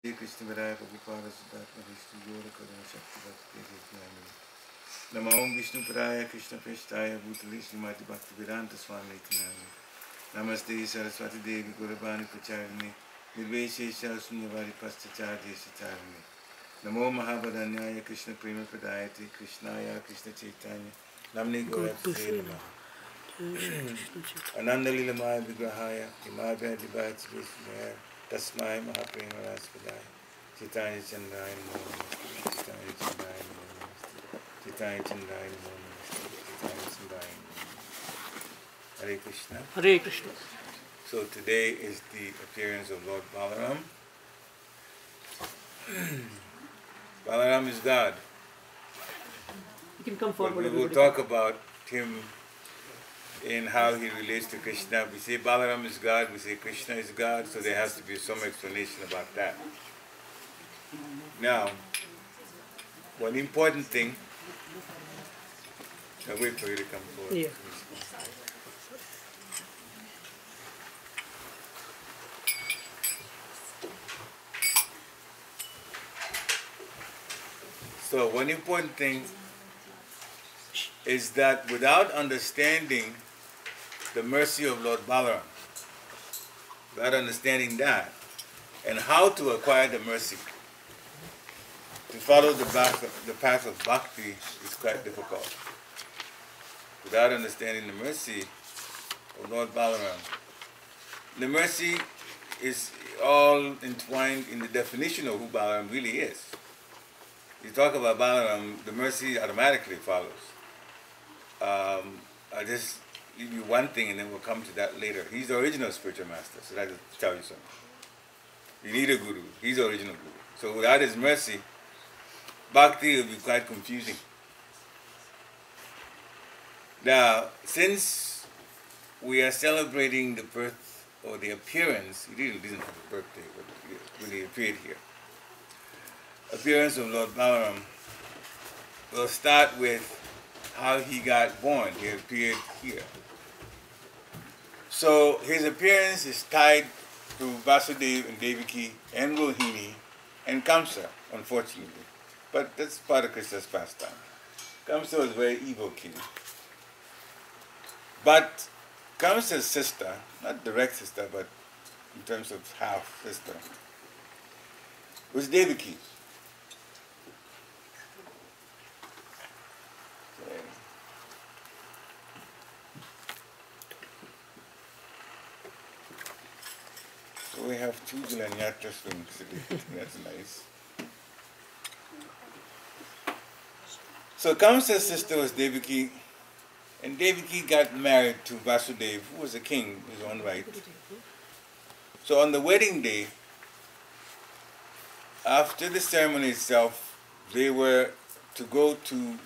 Shri Krishna Viraya Prabhupada Siddhartha Vishnu Yoga Karuna Shakti Bhakti Vignani Nama Om Vishnu Paraya Krishna Peshtaya Bhutali Srimati BhaktiVriksha Swami Nityanami Namaste Saraswati Devi Gurabani Pracharini Nirveshesha Sunyavari Pastacharya Sacharini Namo Mahabharanyaya Krishna Prema Pradayati Krishnaya Krishna Chaitanya Namni Goyate Namaha Ananda Lilamaya Vigrahaya Himabhaya Divaya Vishmaya Tasmai Mahaprema Raspradaya Chaitanya Chandaya Namo Namaste Chaitanya Chandaya Namo Namaste Chaitanya Chandaya Namo Namaste Chaitanya Chandaya Namo Namaste. Hare Krishna. Hare Krishna. So today is the appearance of Lord Balaram. Balaram is God. You can come forward. But we will talk about him in how he relates to Krishna. We say Balaram is God, we say Krishna is God, so there has to be some explanation about that. Now, one important thing, I'll wait for you to come forward. Yeah. So one important thing is that without understanding the mercy of Lord Balaram, without understanding that, and how to acquire the mercy, to follow the path of bhakti is quite difficult. Without understanding the mercy of Lord Balaram, the mercy is all entwined in the definition of who Balaram really is. You talk about Balaram, the mercy automatically follows. I'll just give you one thing and then we'll come to that later. He's the original spiritual master, so that will tell you something. You need a guru. He's the original guru. So without his mercy, bhakti will be quite confusing. Now, since we are celebrating the birth or the appearance, he really didn't have a birthday, but when he appeared here, appearance of Lord Balaram, we'll start with how he got born. He appeared here. So his appearance is tied to Vasudeva and Devaki and Rohini and Kamsa, unfortunately. But that's part of Krishna's pastime. Kamsa was a very evil king. But Kamsa's sister, not direct sister, but in terms of half sister, was Devaki. So we have two Gilanyatra swings today. That's nice. So Kamsa's sister was Devaki, and Devaki got married to Vasudeva, who was a king in his own right. So on the wedding day, after the ceremony itself, they were to go to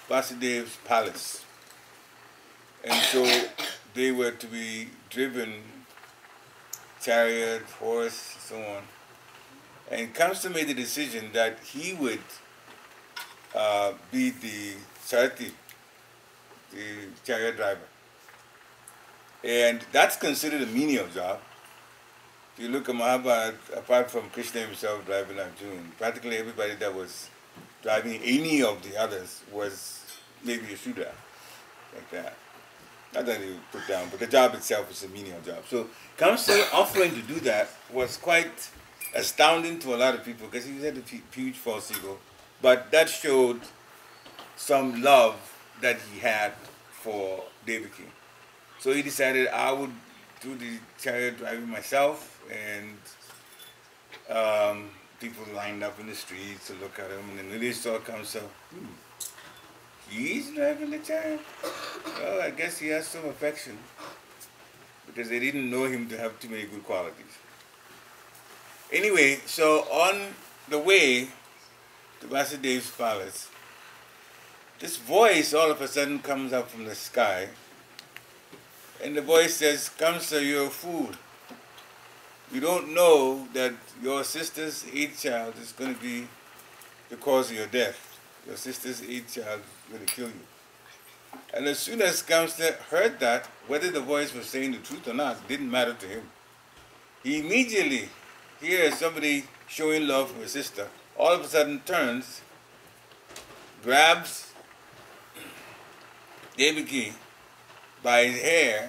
Vasudeva's palace. And so they were to be driven, chariot, horse, so on. And Kamsa made the decision that he would be the Sarati, the chariot driver. And that's considered a menial job. If you look at Mahabharata, apart from Krishna himself driving Arjuna, practically everybody that was driving any of the others was maybe a Shudra, like that. Not that he put down, but the job itself is a menial job. So Kamsa offering to do that was quite astounding to a lot of people because he had a huge false ego. But that showed some love that he had for Devaki. So he decided I would do the chariot driving myself, and people lined up in the streets to look at him, and then when they saw Kamsa, he's driving the chariot? Well, I guess he has some affection, because they didn't know him to have too many good qualities. Anyway, so on the way to Vasudeva's palace, this voice all of a sudden comes up from the sky, and the voice says, Kamsa, you're a fool. You don't know that your sister's eighth child is going to be the cause of your death. Your sister's eighth child is going to kill you. And as soon as Kamsa heard that, whether the voice was saying the truth or not, didn't matter to him. He immediately hears somebody showing love for his sister, all of a sudden turns, grabs Devaki by his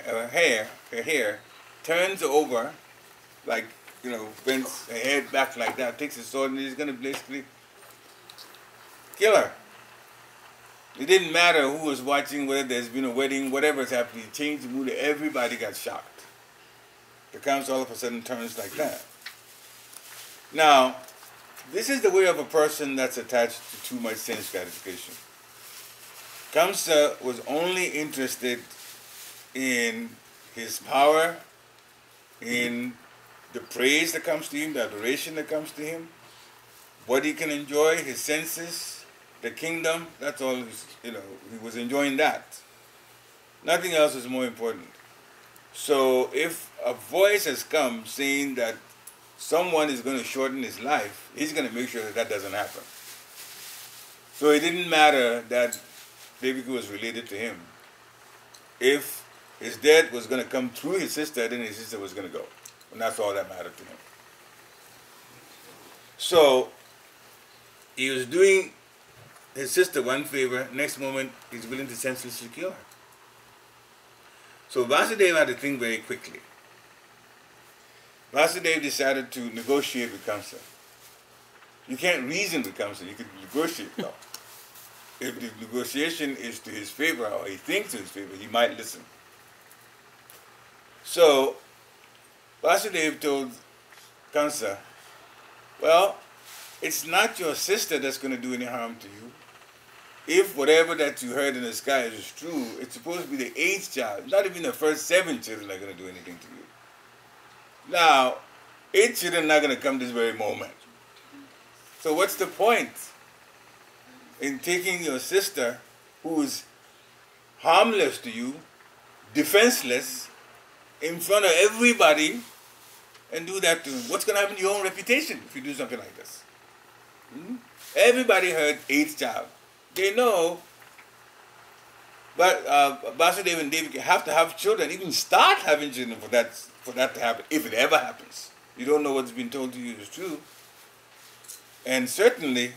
her hair, turns her over, like, bends her head back like that, takes his sword, and he's going to basically kill her. It didn't matter who was watching, whether there's been a wedding, whatever's happening, he changed the mood, everybody got shocked. The council all of a sudden turns like that. Now, this is the way of a person that's attached to too much sense gratification. Kamsa was only interested in his power, in the praise that comes to him, the adoration that comes to him, what he can enjoy, his senses, the kingdom, that's all, he was enjoying that. Nothing else is more important. So if a voice has come saying that someone is going to shorten his life, he's going to make sure that that doesn't happen. So it didn't matter that Devaki was related to him. If his death was going to come through his sister, then his sister was going to go. And that's all that mattered to him. So he was doing his sister one favor, next moment he's willing to senselessly kill her. So Vasudeva had to think very quickly. Vasudeva decided to negotiate with Kamsa. You can't reason with Kamsa, you can negotiate though. If the negotiation is to his favor, or he thinks to his favor, he might listen. So Vasudeva told Kamsa, well, it's not your sister that's going to do any harm to you. If whatever that you heard in the sky is true, it's supposed to be the 8th child. Not even the first 7 children are going to do anything to you. Now, 8 children are not going to come this very moment. So what's the point in taking your sister, who is harmless to you, defenseless, in front of everybody, and do that to them? What's going to happen to your own reputation if you do something like this? Everybody heard 8th child. They know, but Vasudeva and Devaki have to have children, even start having children for that to happen, if it ever happens. You don't know what's been told to you is true. And certainly,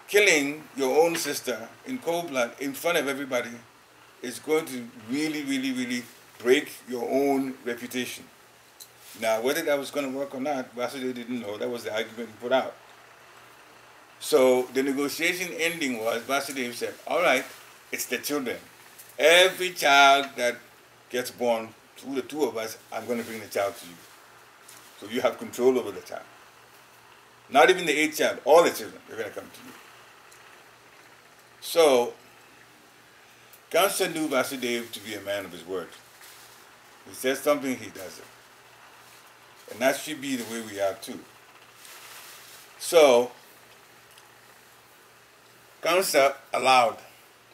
killing your own sister in cold blood in front of everybody is going to really, really, really break your own reputation. Now, whether that was going to work or not, Vasudeva didn't know. That was the argument he put out. So the negotiation ending was, Vasudeva said, all right, it's the children. Every child that gets born through the two of us, I'm going to bring the child to you. So you have control over the child. Not even the 8th child, all the children, they're going to come to you. So Kamsa knew Vasudeva to be a man of his word. He says something, he does it. And that should be the way we are too. So Kamsa allowed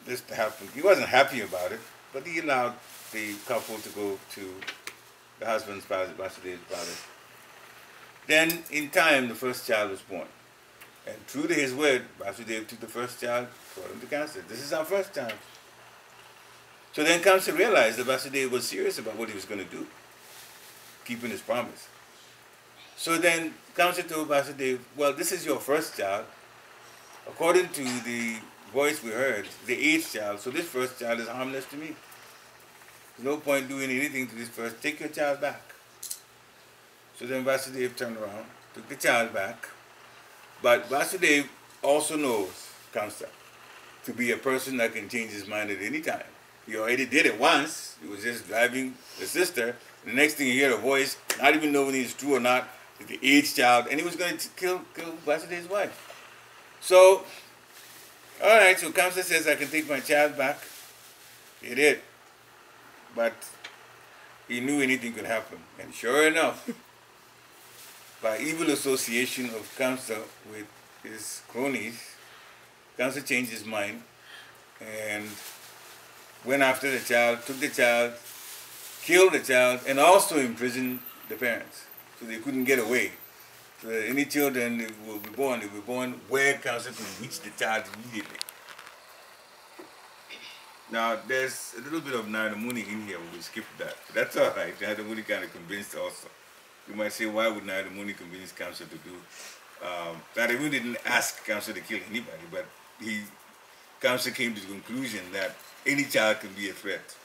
this to happen. He wasn't happy about it, but he allowed the couple to go to the husband's palace, Vasudeva's palace. Then, in time, the first child was born. And true to his word, Vasudeva took the first child, brought him to Kamsa. This is our first child. So then Kamsa realized that Vasudeva was serious about what he was going to do, keeping his promise. So then Kamsa told Vasudeva, well, this is your first child. According to the voice we heard, the 8th child, so this first child is harmless to me. There's no point doing anything to this first. Take your child back. So then Vasudeva turned around, took the child back. But Vasudeva also knows Kamsa to be a person that can change his mind at any time. He already did it once. He was just driving the sister. The next thing you hear a voice, not even knowing it's true or not, it's the 8th child, and he was going to kill Vasudeva's wife. So, all right, so Kamsa says, I can take my child back. He did. But he knew anything could happen. And sure enough, by evil association of Kamsa with his cronies, Kamsa changed his mind and went after the child, took the child, killed the child, and also imprisoned the parents. So they couldn't get away. So any children that will be born, they will be born where Kamsa can reach the child immediately. Now, there's a little bit of Narada Muni in here, we skipped that. But that's all right. Narada Muni kind of convinced also. You might say, why would Narada Muni convince Kamsa to do? Narada Muni didn't ask Kamsa to kill anybody, but Kamsa came to the conclusion that any child can be a threat.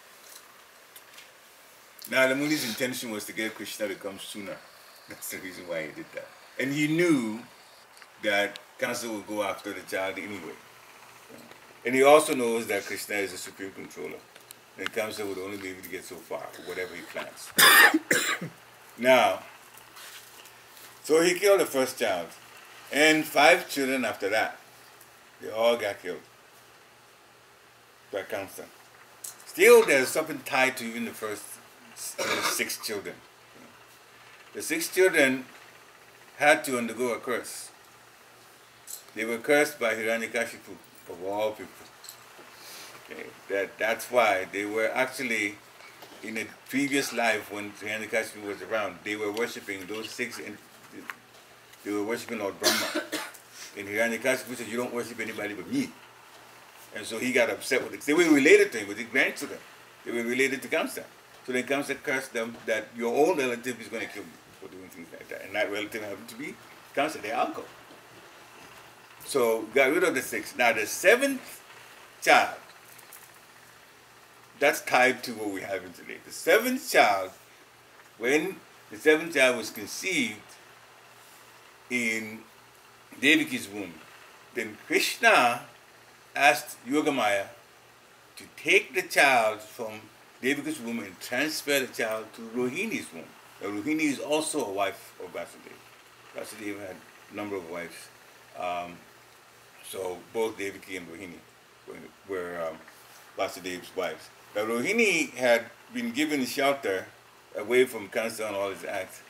Narada Muni's intention was to get Krishna to come sooner. That's the reason why he did that. And he knew that Kamsa would go after the child anyway. And he also knows that Krishna is a supreme controller. And Kamsa would only be able to get so far, whatever he plans. Now, so he killed the first child. And 5 children after that, they all got killed by Kamsa. Still, there's something tied to even the first 6 children. The 6 children had to undergo a curse. They were cursed by Hiranyakashipu, of all people. Okay. That's why they were actually, in a previous life when Hiranyakashipu was around, they were worshipping those 6, they were worshipping Lord Brahma. And Hiranyakashipu said, you don't worship anybody but me. And so he got upset with it. They were related to him, with his grandchildren. They were related to Kamsa. So then Kamsa cursed them that your own relative is going to kill you for doing things like that. And that relative happened to be Kamsa, their uncle. So got rid of the 6. Now the 7th child, that's tied to what we have in today. The 7th child, when the 7th child was conceived in Devaki's womb, then Krishna asked Yogamaya to take the child from Devaki's womb and transfer the child to Rohini's womb. Now, Rohini is also a wife of Vasudeva. Vasudeva had a number of wives. So both Devaki and Rohini were Vasudeva's wives. Now Rohini had been given shelter away from Kamsa and all his acts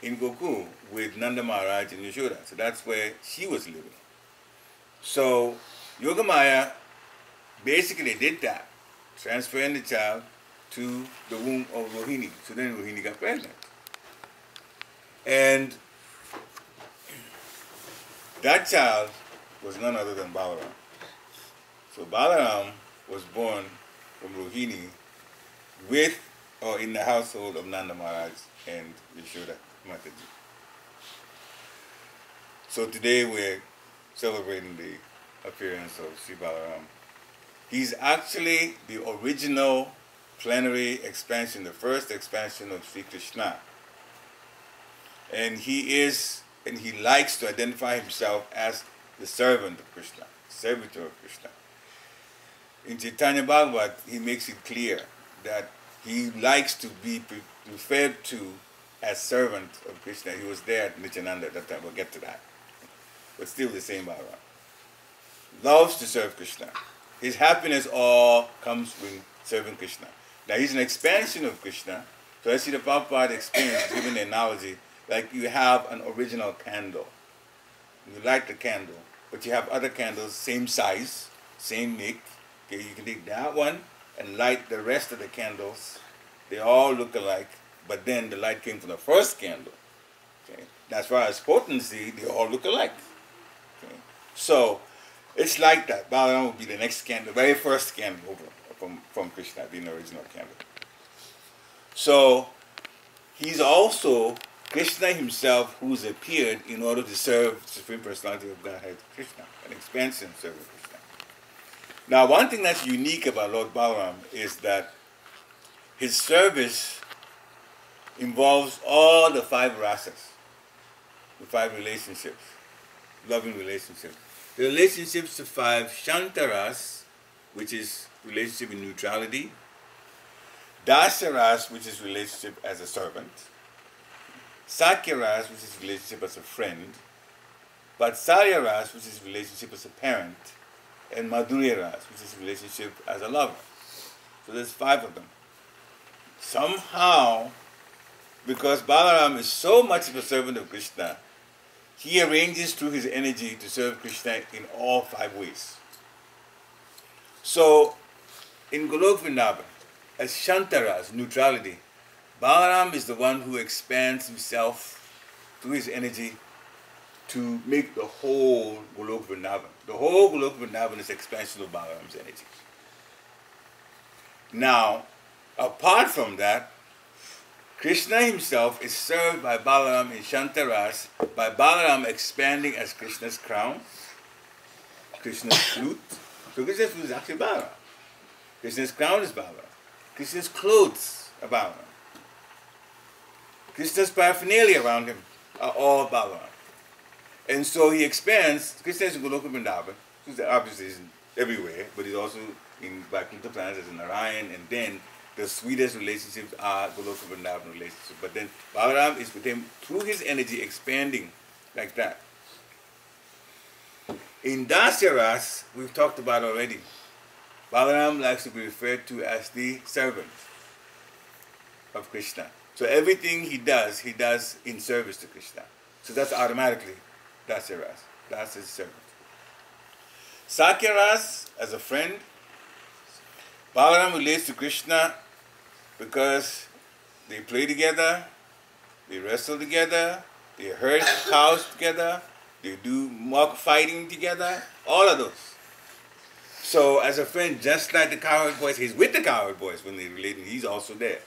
in Gokul with Nanda Maharaj and Yashoda. So that's where she was living. So Yogamaya basically did that, transferring the child to the womb of Rohini. So then Rohini got pregnant. And that child was none other than Balaram. So Balaram was born from Rohini with or in the household of Nanda Maharaj and Yashoda Mataji. So today we're celebrating the appearance of Sri Balaram. He's actually the original plenary expansion, the first expansion of Sri Krishna. And he likes to identify himself as the servant of Krishna, servitor of Krishna. In Chaitanya Bhagavat, he makes it clear that he likes to be referred to as servant of Krishna. He was there at Nityananda at that time. We'll get to that. But still the same Balaram. Loves to serve Krishna. His happiness all comes from serving Krishna. Now he's an expansion of Krishna. So as Srila Prabhupada explains, giving the analogy, like you have an original candle. You light the candle, but you have other candles, same size, same nick. Okay, you can take that one and light the rest of the candles. They all look alike, but then the light came from the first candle. Okay, as far as potency, they all look alike. Okay, so it's like that. Balaram will be the next candle, the very first candle over from Krishna, being the original candle. So he's also Krishna himself who's appeared in order to serve the Supreme Personality of Godhead, Krishna, an expansion serving Krishna. Now, one thing that's unique about Lord Balaram is that his service involves all the 5 rasas, the 5 relationships, loving relationships. The relationships to 5 Shantaras, which is relationship in neutrality, Dasaras, which is relationship as a servant, Sakyaras, which is relationship as a friend, Vatsaryaras, which is relationship as a parent, and Madhuryaras, which is relationship as a lover. So there's 5 of them. Somehow, because Balaram is so much of a servant of Krishna, he arranges through his energy to serve Krishna in all 5 ways. So, in Golok Vrindavan, as Shantaras, neutrality, Balaram is the one who expands himself through his energy to make the whole Golok Vrindavan. The whole Golok Vrindavan is expansion of Balaram's energy. Now, apart from that, Krishna himself is served by Balaram in Shantaras by Balaram expanding as Krishna's crown, Krishna's flute. So Krishna's flute is actually Balaram. Krishna's crown is Balaram. Krishna's clothes are Balaram. Krishna's paraphernalia around him are all Balaram. And so he expands. Krishna is in Goloka Vrindavan. He's obviously everywhere, but he's also in Vaikuntha planets as in Narayan, and then the sweetest relationships are Goloka Vrindavan relationships. But then Balaram is with him through his energy expanding like that. In Dasyaras, we've talked about already, Balaram likes to be referred to as the servant of Krishna. So everything he does in service to Krishna. So that's automatically Dasyaras. That's his servant. Sakyaras, as a friend, Balaram relates to Krishna because they play together, they wrestle together, they herd cows together, they do mock fighting together, all of those. So as a friend, just like the cowherd boys, he's with the cowherd boys when they relate, and he's also there.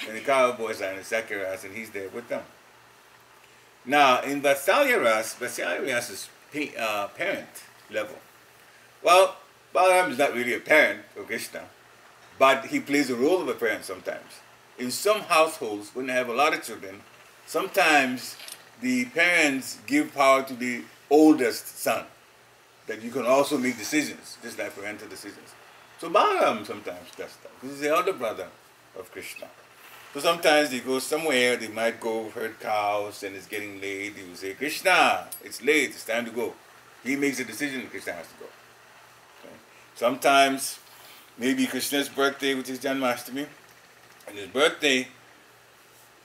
And the cowherd boys are in the Sakyaras, and he's there with them. Now, in Vatsalyaras is parent level. Well, Balaram is not really a parent of Krishna, but he plays the role of a parent sometimes. In some households, when they have a lot of children, sometimes the parents give power to the oldest son, that you can also make decisions, just like parental decisions. So Balaram sometimes does that. This is the elder brother of Krishna. So sometimes they go somewhere, they might go herd cows and it's getting late. He will say, Krishna, it's late, it's time to go. He makes a decision and Krishna has to go. Okay? Sometimes, maybe Krishna's birthday, which is Janmashtami, on his birthday,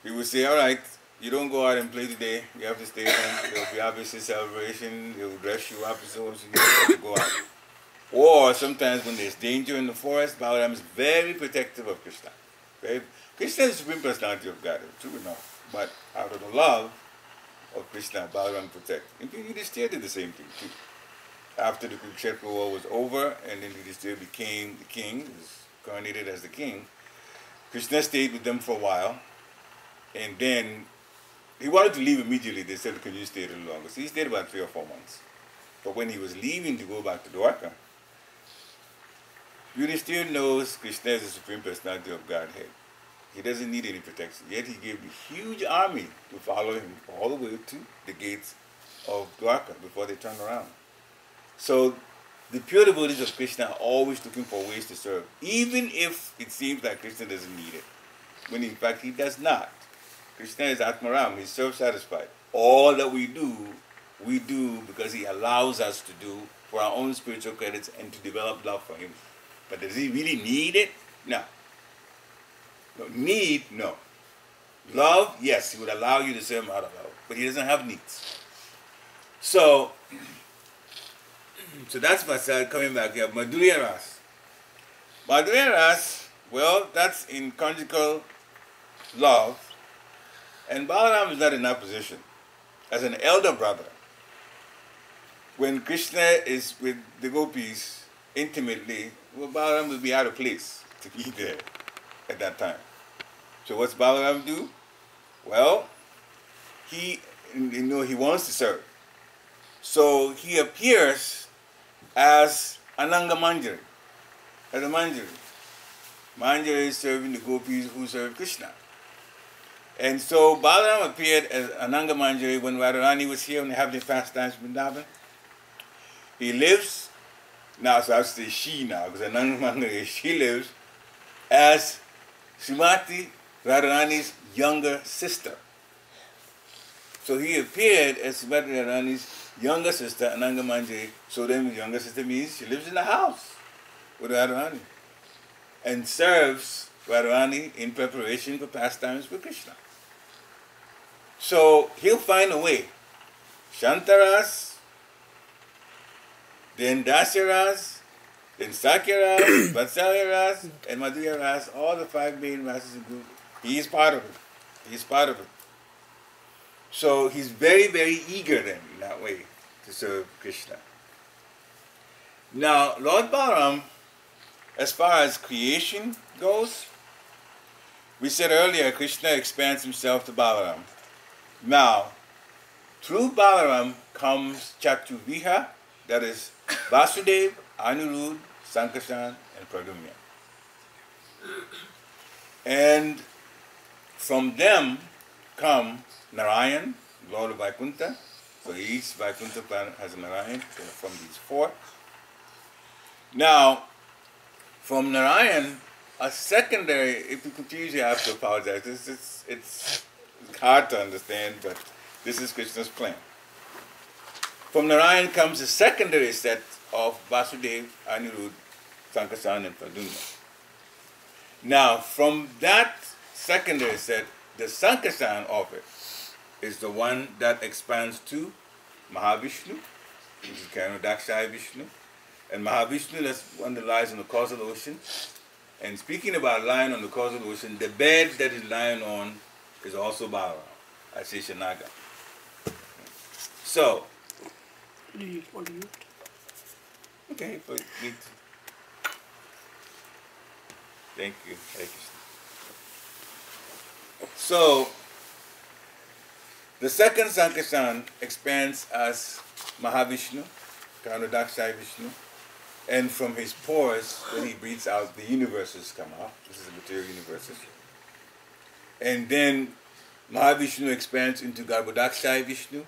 he will say, all right, you don't go out and play today, you have to stay home. There will be obviously celebration, they will dress you up so you don't have to go out. Or sometimes when there's danger in the forest, Balaram is very protective of Krishna. Krishna is the Supreme Personality of God, true enough. But out of the love of Krishna, Balaram protects. And Yudhishthira did the same thing too. After the Kurukshetra war was over, and then Yudhishthira became the king, was coronated as the king, Krishna stayed with them for a while, and then he wanted to leave immediately. They said, can you stay a little longer? So he stayed about 3 or 4 months. But when he was leaving to go back to Dwarka, Yudhishthira knows Krishna is the Supreme Personality of Godhead. He doesn't need any protection. Yet he gave a huge army to follow him all the way to the gates of Dwarka before they turned around. So the pure devotees of Krishna are always looking for ways to serve, even if it seems like Krishna doesn't need it, when in fact he does not. Krishna is Atmaram, he's self-satisfied. All that we do because he allows us to do for our own spiritual credits and to develop love for him. But does he really need it? No. No. Need? No. Love? Yes, he would allow you to serve him out of love. But he doesn't have needs. So that's Vasal coming back here. Madhurya Ras. Madhurya Ras, well, that's in conjugal love. And Balaram is not in that position. As an elder brother, when Krishna is with the gopis intimately, well, Balaram will be out of place to be there at that time. So what's Balaram do? Well, he wants to serve. So he appears as Ananga Manjari, as a Manjari. Manjari is serving the gopis who serve Krishna. And so Balaram appeared as Ananga Manjari when Radharani was here and they have their pastimes in Vrindavan. He lives, now so I have to say she now, because Ananga Manjari, she lives as Srimati Radharani's younger sister. So he appeared as Srimati Radharani's younger sister, Ananga Manjari. So then the younger sister means she lives in the house with Radharani and serves Radharani in preparation for pastimes with Krishna. So he'll find a way. Shantaras, then Dasyaras, then Sakyaras, Vatsalyaras, and Madhuryaras, all the 5 main rasas in group. He is part of it. He is part of it. So he's very, very eager then in that way to serve Krishna. Now, Lord Balaram, as far as creation goes, we said earlier, Krishna expands himself to Balaram. Now, through Balaram comes Chaturviha, that is Vasudev, Anirudh, Sankarshan, and Pradyumna. And from them come Narayan, Lord of Vaikuntha. So each Vaikuntha planet has a Narayan, so from these four. Now, from Narayan, a secondary, if you confuse you, I have to apologize. It's hard to understand, but this is Krishna's plan. From Narayan comes a secondary set of Vasudev, Anirudh, Sankarshan, and Pradyumna. Now, from that secondary set, the Sankarshan of it is the one that expands to Mahavishnu, which is Karanodakshaya Vishnu. And Mahavishnu, that's one that lies on the causal ocean. And speaking about lying on the causal ocean, the bed that is lying on is also Balaram, Asheshanaga. So, Do you want to use it? okay, but thank you. Hare Krishna. So, the second Sankarshan expands as Mahavishnu, Karanodakshaya Vishnu, and from his pores, when he breathes out, the universes come out. This is the material universes. And then Mahavishnu expands into Garbhodakshaya Vishnu,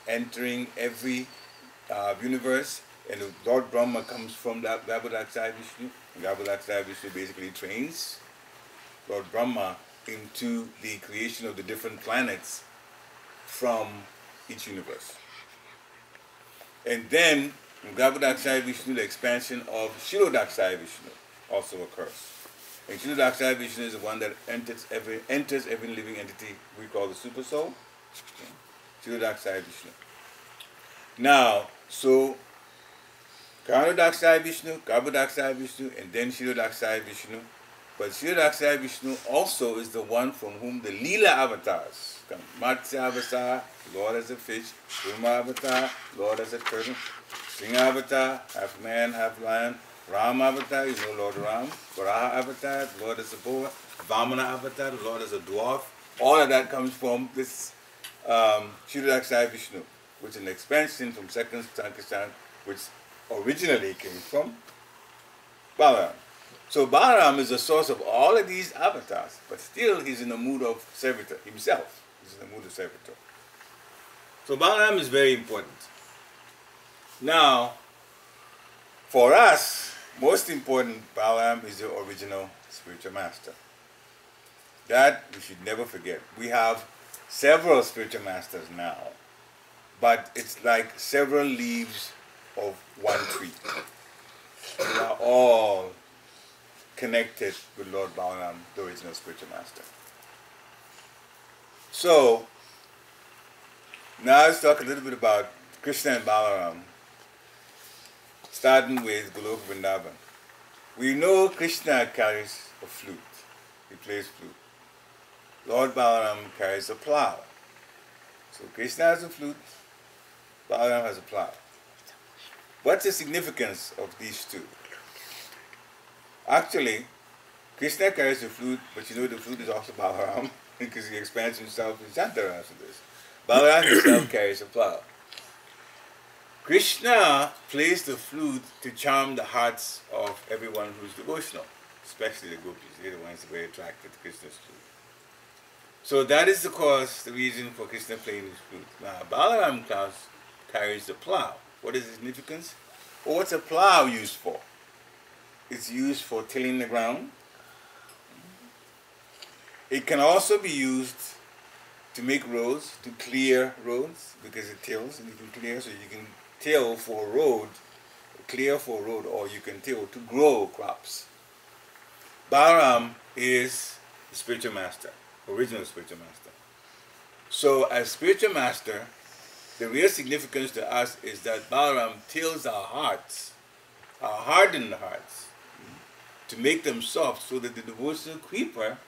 entering every universe, and the Lord Brahma comes from that Garbhodakshaya Vishnu. And Garbhodakshaya Vishnu basically trains Lord Brahma into the creation of the different planets from each universe. And then in Garbhodakshaya Vishnu, the expansion of Shirodakshaya Vishnu also occurs. And Shirodakshaya Vishnu is the one that enters every living entity we call the Super Soul. Shirodakshaya Vishnu. Now, so Karanodakshaya Vishnu, Garbhodakshaya Vishnu, and then Shirodakshaya Vishnu. But Shirodakshaya Vishnu also is the one from whom the Leela avatars come. Matsya avatar, Lord as a fish. Kurma avatar, Lord as a turtle. Singha avatar, half man, half lion. Ram avatar, you know Lord Ram. Varaha avatar, Lord as a boa. Vamana avatar, the Lord as a dwarf. All of that comes from this Shirodakshaya Vishnu, which is an expansion from second Sankarshan, which originally came from Balaram. So Balaram is the source of all of these avatars, but still he's in the mood of servitor himself. He's in the mood of servitor. So Balaram is very important. Now, for us, most important, Balaram is the original spiritual master. That we should never forget. We have several spiritual masters now, but it's like several leaves of one tree. They are all connected with Lord Balaram, the original spiritual master. So, now let's talk a little bit about Krishna and Balaram, starting with Goloka Vrindavan. We know Krishna carries a flute. He plays flute. Lord Balaram carries a plow. So Krishna has a flute, Balaram has a plow. What's the significance of these two? Actually, Krishna carries the flute, but you know the flute is also Balaram because he expands himself in Shantara after this. Balaram himself carries a plow. Krishna plays the flute to charm the hearts of everyone who's devotional, especially the gopis. They're the ones very attracted to Krishna's flute. So that is the reason for Krishna playing his flute. Now, Balaram carries the plow. What is the significance? Well, what's a plow used for? It's used for tilling the ground. It can also be used to make roads, to clear roads, because it tills and you can clear, so you can till for a road, clear for a road, or you can till to grow crops. Balaram is the spiritual master, original spiritual master. So as spiritual master, the real significance to us is that Balaram tills our hearts, our hardened hearts, to make them soft so that the devotional creeper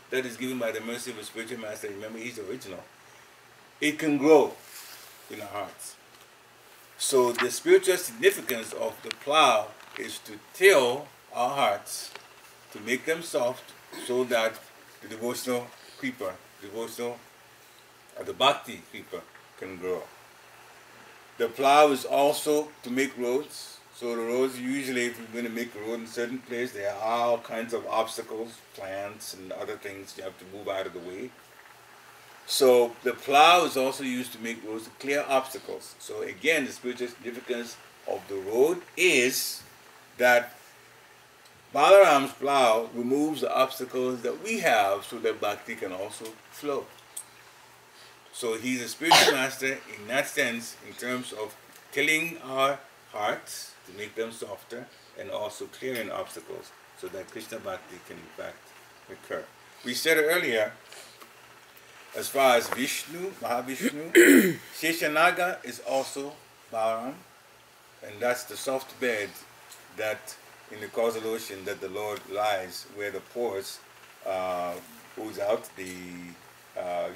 that is given by the mercy of a spiritual master, remember he's the original, it can grow in our hearts. So the spiritual significance of the plow is to till our hearts, to make them soft so that the devotional creeper, the bhakti creeper can grow. The plow is also to make roads. So the roads, usually if you're going to make a road in a certain place, there are all kinds of obstacles, plants and other things you have to move out of the way. So the plow is also used to make roads, to clear obstacles. So again, the spiritual significance of the road is that Balaram's plow removes the obstacles that we have so that bhakti can also flow. So he's a spiritual master in that sense, in terms of killing our hearts to make them softer and also clearing obstacles so that Krishna bhakti can in fact occur. We said earlier, as far as Vishnu, Mahavishnu, Sheshanaga is also Balaram, and that's the soft bed that in the causal ocean that the Lord lies, where the pores ooze out the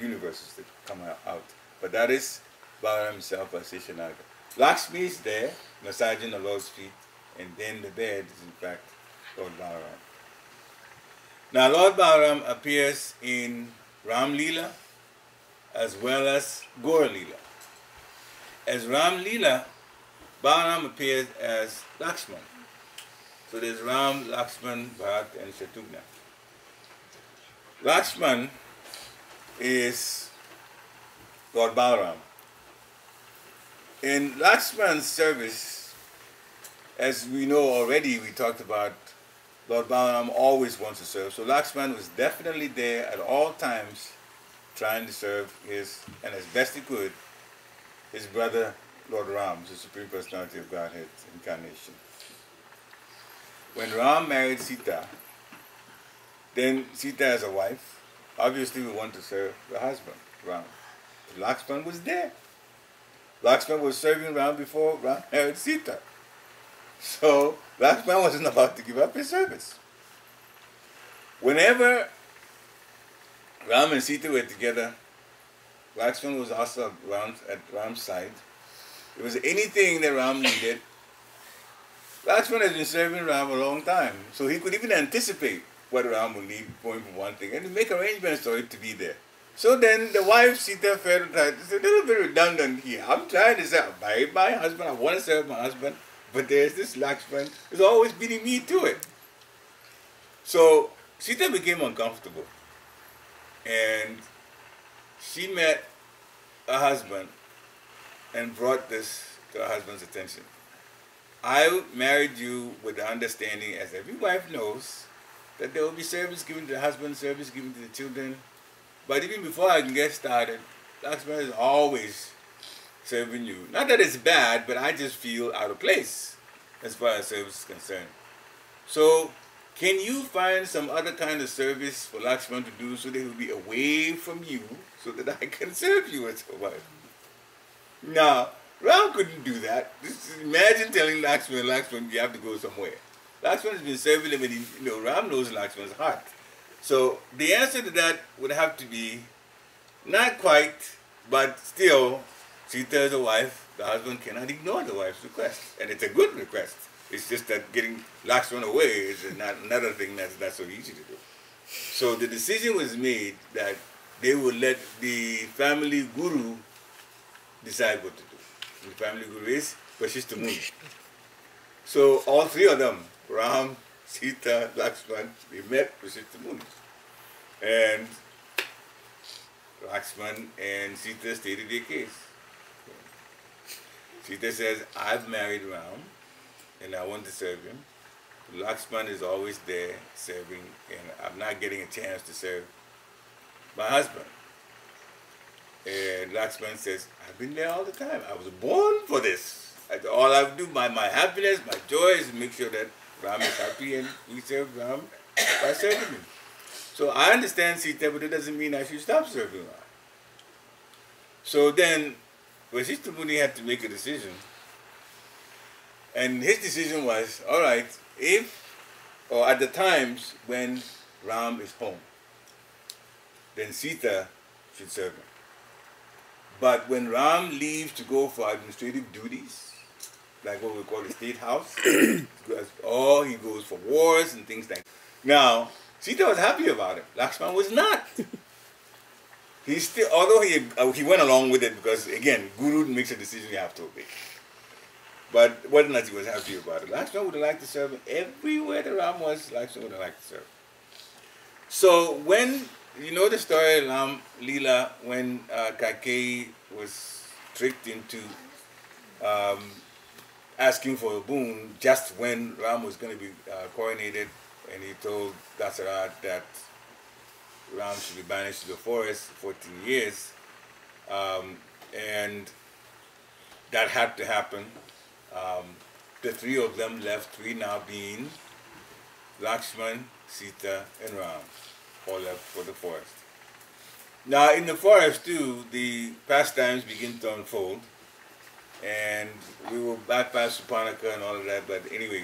universes that come out. But that is Balaram himself as Sheshanaga. Lakshmi is there, massaging the Lord's feet, and then the bed is in fact Lord Balaram. Now Lord Balaram appears in Ram Leela as well as Gaur Leela. As Ram Leela, Balaram appears as Lakshman. So there's Ram, Lakshman, Bharat, and Shatrughna. Lakshman is Lord Balaram. In Lakshman's service, as we know already, we talked about Lord Balaram always wants to serve. So Lakshman was definitely there at all times trying to serve and as best he could, his brother Lord Ram, the Supreme Personality of Godhead incarnation. When Ram married Sita, then Sita as a wife, obviously we want to serve the husband, Ram. Lakshman was there. Lakshman was serving Ram before Ram married Sita. So Lakshman wasn't about to give up his service. Whenever Ram and Sita were together, Lakshman was also at Ram's side. If there was anything that Ram needed, Lakshman has been serving Ram a long time, so he could even anticipate what Ram would need going for one thing and make arrangements for it to be there. So then the wife Sita felt that it's a little bit redundant here. I'm trying to serve my husband, I want to serve my husband, but there's this Lakshman who's always beating me to it. So Sita became uncomfortable, and she met her husband and brought this to her husband's attention. I married you with the understanding, as every wife knows, that there will be service given to the husband, service given to the children. But even before I can get started, Lakshman is always serving you. Not that it's bad, but I just feel out of place as far as service is concerned. So, can you find some other kind of service for Lakshman to do so that he will be away from you so that I can serve you as a wife? Now, Ram couldn't do that. Just imagine telling Lakshman, you have to go somewhere. Lakshman has been serving him, and Ram knows Lakshman's heart. So the answer to that would have to be, not quite, but still, Sita is a wife. The husband cannot ignore the wife's request. And it's a good request. It's just that getting Lakshman away is not another thing that's not so easy to do. So the decision was made that they would let the family guru decide what to do. And the family guru is Vasishtha Muni. So all three of them, Ram, Sita, Lakshman, they met Vasishtha Muni. And Lakshman and Sita stated their case. Sita says, I've married Ram and I want to serve him. Lakshman is always there serving, and I'm not getting a chance to serve my husband. And Lakshman says, I've been there all the time. I was born for this. All I do, my happiness, my joy is to make sure that Ram is happy, and we serve Ram by serving him. So I understand Sita, but it doesn't mean I should stop serving Ram. So then Vasishtha Muni had to make a decision. And his decision was, all right, at the times when Ram is home, then Sita should serve him. But when Ram leaves to go for administrative duties, like what we call the state house, he goes for wars and things like that. Now, Sita was happy about it. Lakshman was not. He still, although he went along with it because, again, Guru makes a decision you have to obey. But whether or not he was happy about it, Lakshman would have liked to serve him. Everywhere the Ram was, Lakshman would have liked to serve. So when, you know the story of Ram Leela, when Kaikeyi was tricked into asking for a boon just when Ram was going to be coronated, and he told Dasarath that Ram should be banished to the forest for 14 years, and that had to happen. The three of them left, three now being Lakshman, Sita, and Ram, all left for the forest. Now in the forest too, the pastimes begin to unfold, and we will bypass Supanaka and all of that, but anyway,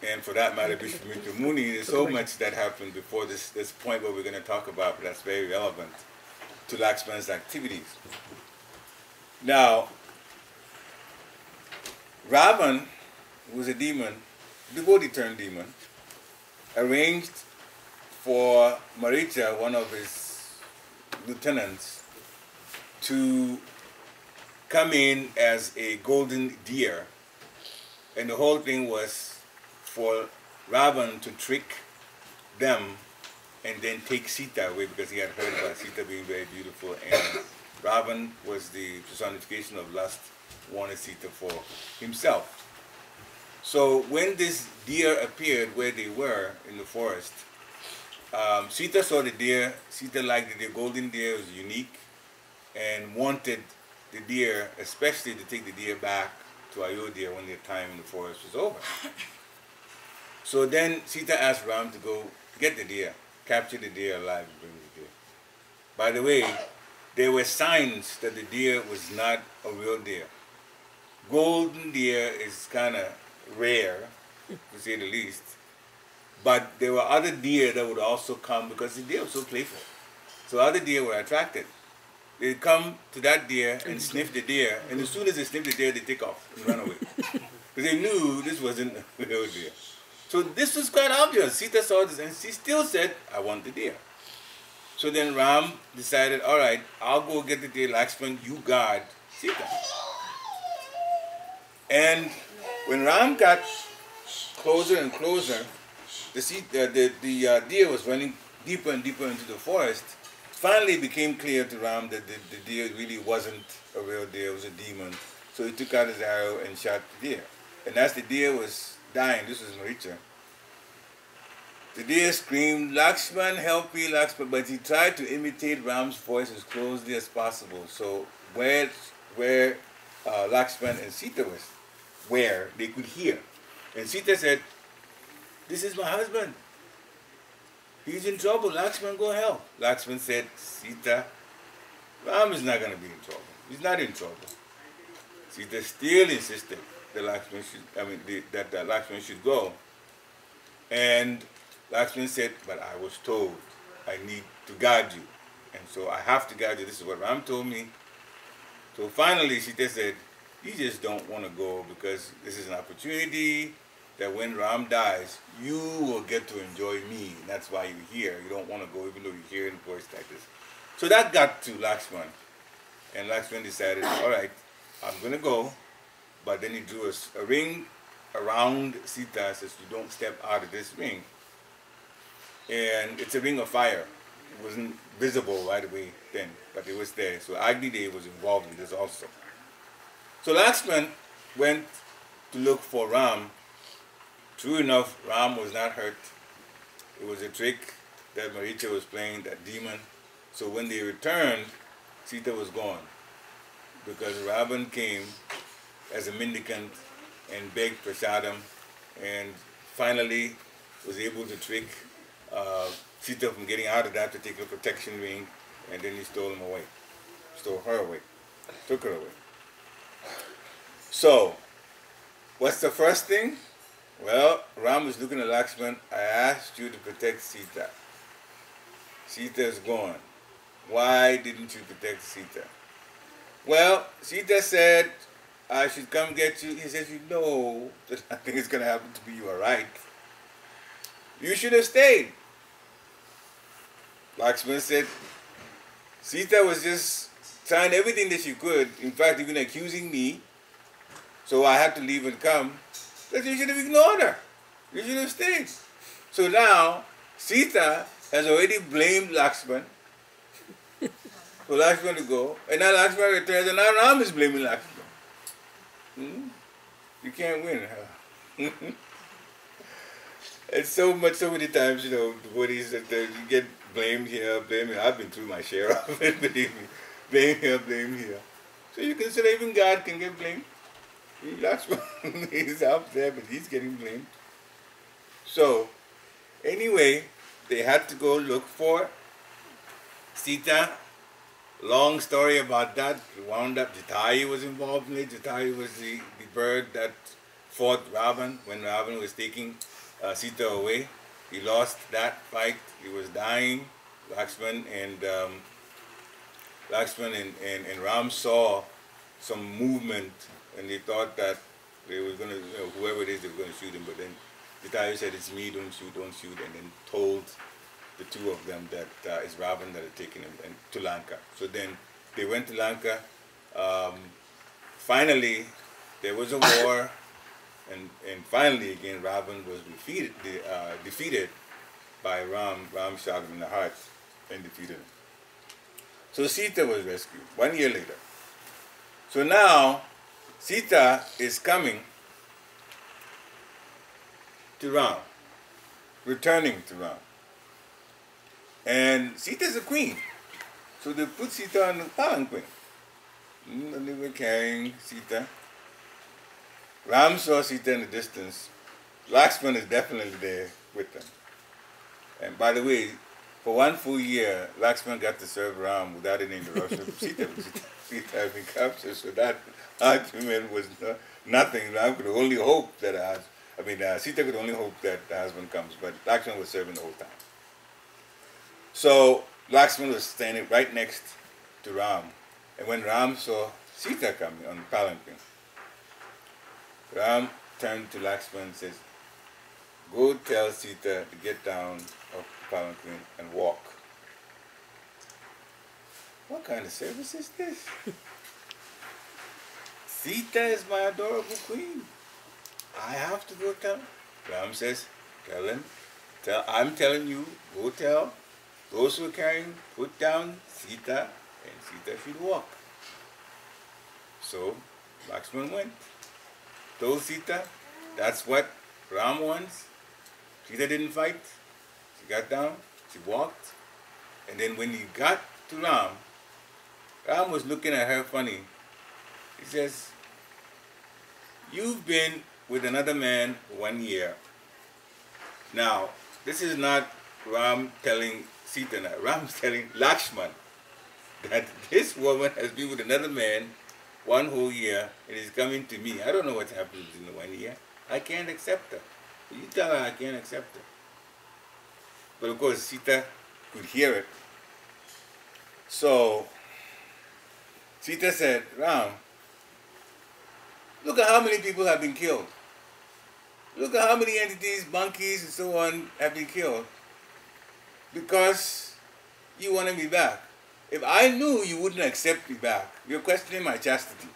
and for that matter, Bishop Mitra Muni, there's so much that happened before this point where we're going to talk about, but that's very relevant to Lakshman's activities. Now, Ravan, who was a demon, devotee turned demon, arranged for Maricha, one of his lieutenants, to come in as a golden deer. And the whole thing was for Ravan to trick them and then take Sita away, because he had heard about Sita being very beautiful, and Ravan was the personification of lust, wanted Sita for himself. So when this deer appeared where they were in the forest, Sita saw the deer. Sita liked the deer. Golden deer was unique and wanted the deer, especially to take the deer back to Ayodhya when their time in the forest was over. So then Sita asked Ram to go get the deer, capture the deer alive and bring the deer. By the way, there were signs that the deer was not a real deer. Golden deer is kind of rare, to say the least. But there were other deer that would also come because the deer was so playful. So other deer were attracted. They'd come to that deer and sniff the deer, and as soon as they sniff the deer, they take off and run away. Because they knew this wasn't a real deer. So this was quite obvious. Sita saw this and she still said, I want the deer. So then Ram decided, all right, I'll go get the deer, Lakshman, you guard Sita. And when Ram got closer and closer, the deer was running deeper and deeper into the forest. Finally it became clear to Ram that the deer really wasn't a real deer, it was a demon. So he took out his arrow and shot the deer. And as the deer was dying, this was Maricha, the deer screamed, Lakshman, help me, Lakshman, but he tried to imitate Ram's voice as closely as possible. So where Lakshman and Sita was, where they could hear. And Sita said, this is my husband. He's in trouble. Lakshman, go help. Lakshman said, Sita, Ram is not going to be in trouble. He's not in trouble. Sita still insisted that Lakshman should go. And Lakshman said, but I was told I need to guard you. And so I have to guard you. This is what Ram told me. So finally Sita said, you just don't want to go because this is an opportunity that when Ram dies, you will get to enjoy me. And that's why you're here. You don't want to go even though you hear in voice like this. So that got to Lakshman. And Lakshman decided, all right, I'm going to go. But then he drew a ring around Sita, says you don't step out of this ring. And it's a ring of fire. It wasn't visible right away then, but it was there. So Agni Dev was involved in this also. So Lakshman went to look for Ram. True enough, Ram was not hurt. It was a trick that Maricha was playing, that demon. So when they returned, Sita was gone. Because Ravan came as a mendicant and begged prasadam, and finally was able to trick Sita from getting out of that particular protection ring, and then he stole him away. Stole her away. Took her away. So, what's the first thing? Well, Ram is looking at Lakshman. I asked you to protect Sita. Sita is gone. Why didn't you protect Sita? Well, Sita said, I should come get you. He says, you know that nothing is going to happen to me. You are right. You should have stayed. Lakshman said, Sita was just trying everything that she could, in fact even accusing me, so I had to leave and come, that you should have ignored her. You should have stayed. So now, Sita has already blamed Lakshman for Lakshman to go, and now Lakshman returns, and now Ram is blaming Lakshman. You can't win, huh? And so many times, devotees that you get blamed here, blamed here. I've been through my share of it, believe me. Blame here, blame here. So you consider even God can get blamed. Lakshman is out there, but he's getting blamed. So, anyway, they had to go look for Sita. Long story about that. Wound up, Jatayu was involved in it. Jatayu was the bird that fought Ravan when Ravan was taking Sita away. He lost that fight. He was dying. Lakshman and Ram saw some movement, and they thought that they were going to, whoever it is, they were going to shoot him. But then Jatayu said, "It's me, don't shoot," and then told the two of them that it's Ravan that had taken him to Lanka. So then they went to Lanka. Finally, there was a war, and finally again Ravan was defeated by Ram. Ram shot him in the heart and defeated him. So Sita was rescued 1 year later. So now Sita is coming to Ram, returning to Ram. And Sita is a queen. So they put Sita on the palanquin. And they were carrying Sita. Ram saw Sita in the distance. Lakshman is definitely there with them. And by the way, for 1 full year, Lakshman got to serve Ram without any interruption from Sita. Sita had been captured, so that argument was nothing. Ram could only hope that Sita could only hope that the husband comes, but Lakshman was serving the whole time. So Lakshman was standing right next to Ram, and when Ram saw Sita coming on the palanquin, Ram turned to Lakshman and says, "Go tell Sita to get down off the palanquin and walk." What kind of service is this? Sita is my adorable queen. I have to go tell her. Ram says, "Tell him. I'm telling you, go tell those who are carrying, put down Sita, and Sita should walk." So Lakshman went, told Sita, that's what Ram wants. Sita didn't fight. She got down, she walked, and then when he got to Ram, Ram was looking at her funny. He says, "You've been with another man for 1 year. Now, this is not Ram telling Sita, Ram's telling Lakshman that this woman has been with another man 1 whole year and is coming to me. I don't know what's happened in the 1 year. I can't accept her. You tell her I can't accept her." But of course, Sita could hear it. So Sita said, "Ram, look at how many people have been killed. Look at how many entities, monkeys, and so on have been killed because you wanted me back. If I knew you wouldn't accept me back, you're questioning my chastity.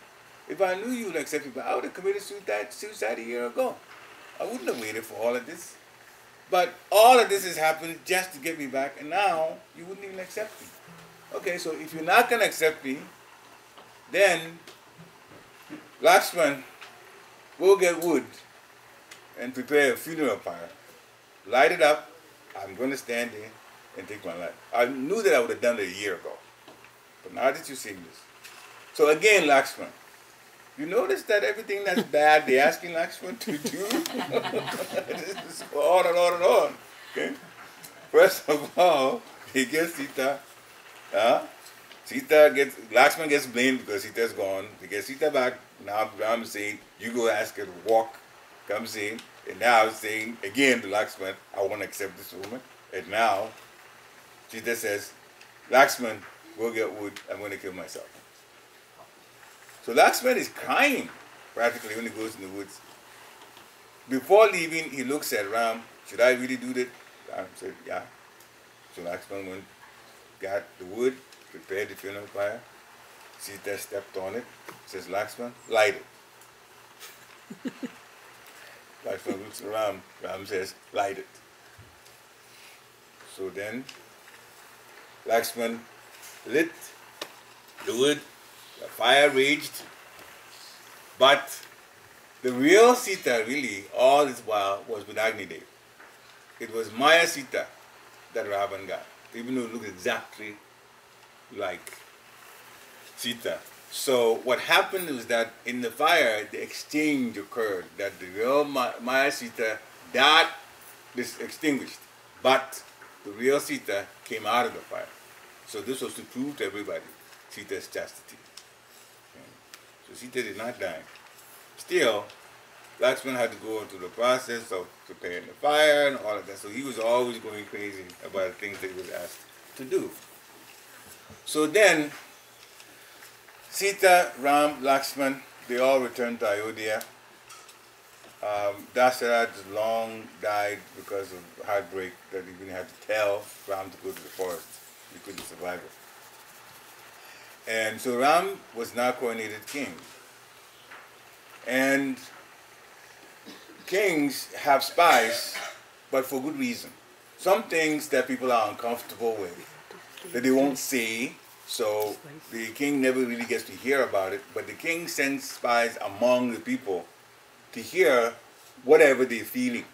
If I knew you would accept me back, I would have committed suicide a year ago. I wouldn't have waited for all of this. But all of this has happened just to get me back, and now you wouldn't even accept me. Okay, so if you're not going to accept me, then Lakshman, go get wood and prepare a funeral pyre. Light it up. I'm going to stand there and take my life." I knew that I would have done it a year ago. But now that you're saying this. So again, Lakshman, you notice that everything that's bad, they're asking Lakshman to do? This is on and on and on. Okay? First of all, he gets Sita. Lakshman gets blamed because Sita's gone. He gets Sita back. Now Ram is saying, "You go ask her to walk." Comes in. And now I'm saying again to Lakshman, "I want to accept this woman." And now Sita says, "Lakshman, go get wood. I'm going to kill myself." So Lakshman is crying practically when he goes in the woods. Before leaving, he looks at Ram should I really do that? Ram said, yeah. So Lakshman went, got the wood, prepared the funeral fire. Sita stepped on it, says, Lakshman, light it. Lakshman looks around, Ram says, light it. So then Lakshman lit the wood, the fire raged, but the real Sita really, all this while, was with Agnidev. It was Maya Sita that Ravan got, even though it looked exactly like Sita. So what happened was that in the fire, the exchange occurred, that the real Maya Sita, that is extinguished, but the real Sita came out of the fire. So this was to prove to everybody Sita's chastity. So Sita did not die. Still, Lakshman had to go through the process of preparing the fire and all of that. So he was always going crazy about the things that he was asked to do. So then, Sita, Ram, Lakshman, they all returned to Ayodhya. Dasharatha long died because of heartbreak that he even had to tell Ram to go to the forest. He couldn't survive it. And so Ram was now coronated king. And kings have spies, but for good reason. Some things that people are uncomfortable with, that they won't say, so the king never really gets to hear about it, but the king sends spies among the people to hear whatever they're feeling.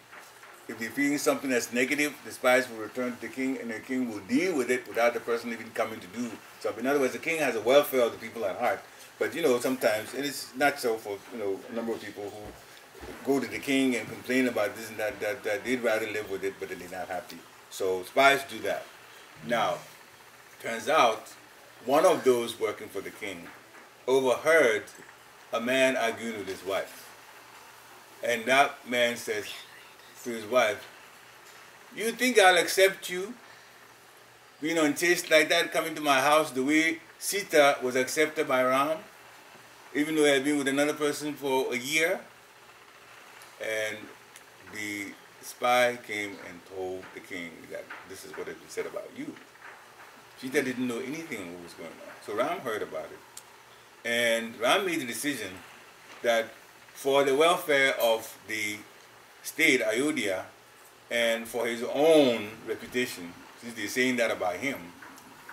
If they're feeling something that's negative, the spies will return to the king, and the king will deal with it without the person even coming to do something. In other words, the king has the welfare of the people at heart. But sometimes, and it's not so for a number of people who go to the king and complain about this and that they'd rather live with it, but then they're not happy. So spies do that. Now, turns out, one of those working for the king overheard a man arguing with his wife. And that man says to his wife, you think I'll accept you being unchaste like that, coming to my house the way Sita was accepted by Ram, even though he had been with another person for a year? And the spy came and told the king that this is what had been said about you. Sita didn't know anything of what was going on. So Ram heard about it. And Ram made the decision that for the welfare of the state, Ayodhya, and for his own reputation, since they're saying that about him,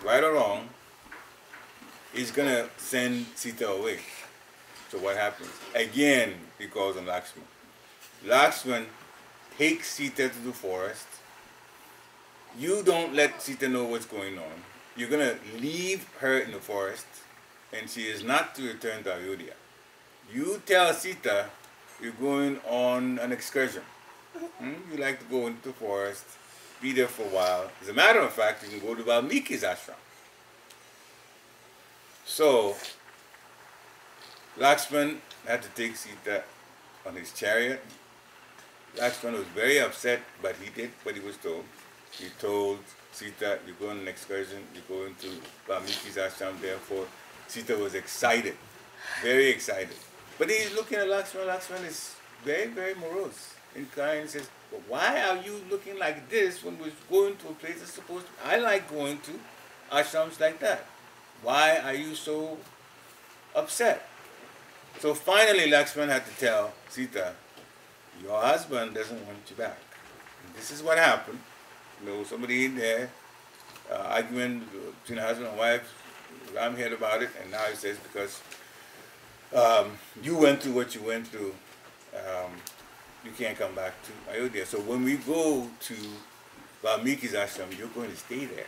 right or wrong, he's going to send Sita away. So what happens? Again, he calls on Lakshman. Lakshman takes Sita to the forest. You don't let Sita know what's going on. You're going to leave her in the forest, and she is not to return to Ayodhya. You tell Sita you're going on an excursion. You like to go into the forest, be there for a while. As a matter of fact, you can go to Valmiki's ashram. So, Lakshman had to take Sita on his chariot. Lakshman was very upset, but he did what he was told. He told Sita, you're going on an excursion, you're going to Valmiki's ashram. Therefore, Sita was excited, very excited. But he's looking at Lakshman. Lakshman is very, very morose and crying and says, but why are you looking like this when we're going to a place that's supposed to... I like going to ashrams like that. Why are you so upset? So finally, Lakshman had to tell Sita, your husband doesn't want you back. And this is what happened. Somebody in there, arguing between husband and wife. Ram heard about it, and now he says, because you went through what you went through, you can't come back to Ayodhya. So when we go to Valmiki's ashram, you're going to stay there.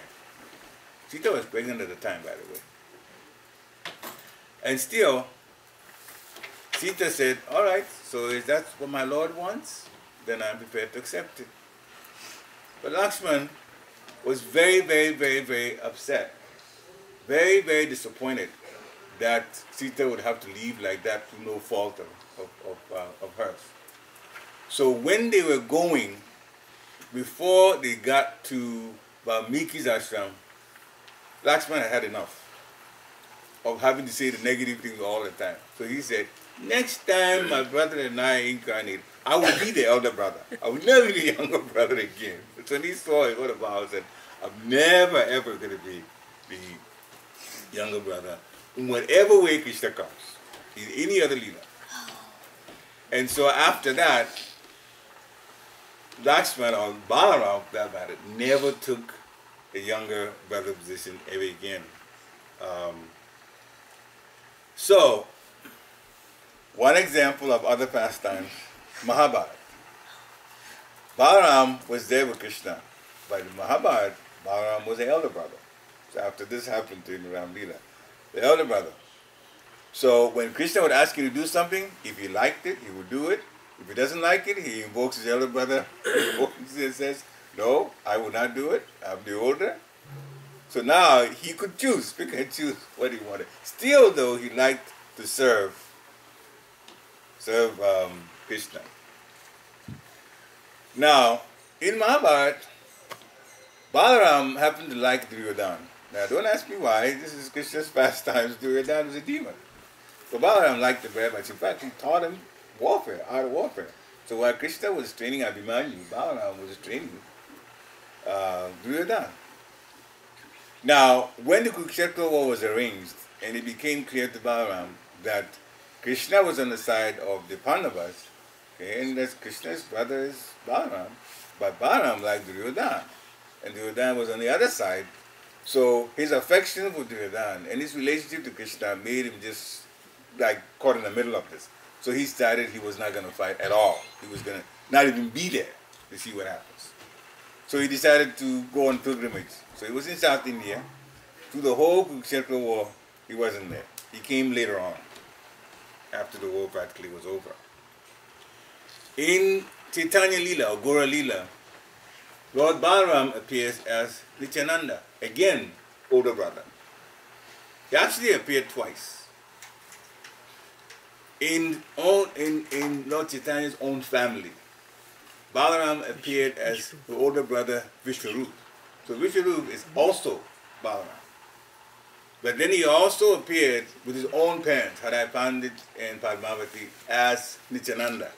Sita was pregnant at the time, by the way. And still, Sita said, all right, so if that's what my Lord wants, then I'm prepared to accept it. But Lakshman was very, very, very, very upset. Very, very disappointed that Sita would have to leave like that through no fault of hers. So when they were going, before they got to Valmiki's ashram, Lakshman had enough of having to say the negative things all the time. So he said, next time my brother and I incarnate, I would be the elder brother. I would never be the younger brother again. So when he saw it, what about? I said, I'm never ever going to be the younger brother in whatever way Krishna comes, in any other leader. And so after that, Lakshman or Balaram, for that matter, never took a younger brother position ever again. So, one example of other pastimes, Mahabharata. Balaram was there with Krishna, but in Mahabharata, Balaram was the elder brother. So after this happened to him in Ram Leela, the elder brother. So when Krishna would ask you to do something, if he liked it, he would do it. If he doesn't like it, he invokes his elder brother and says, no, I will not do it. I'm the older. So now he could choose, pick and choose what he wanted. Still though, he liked to serve Krishna. Now, in Mahabharata, Balaram happened to like Duryodhana. Now don't ask me why, this is Krishna's pastimes. Duryodhana was a demon. So Balaram liked him very much. In fact, he taught him warfare, art of warfare. So while Krishna was training Abhimanyu, Balaram was training Duryodhana. Now, when the Kurukshetra war was arranged, and it became clear to Balaram that Krishna was on the side of the Pandavas, okay, and that Krishna's brother is Balaram, but Balaram liked Duryodhana, and Duryodhana was on the other side. So his affection for Duryodhana and his relationship to Krishna made him just like caught in the middle of this. So he decided he was not going to fight at all. He was going to not even be there to see what happens. So he decided to go on pilgrimage. So he was in South India. Through the whole Kurukshetra war, he wasn't there. He came later on, after the war practically was over. In Chaitanya Leela, or Gora Leela, Lord Balaram appears as Nityananda, again, older brother. He actually appeared twice. In Lord Chaitanya's own family, Balaram appeared as the older brother Vishwarup. So Vishwarup is also Balaram. But then he also appeared with his own parents, Hadai Pandit and Padmavati, as Nityananda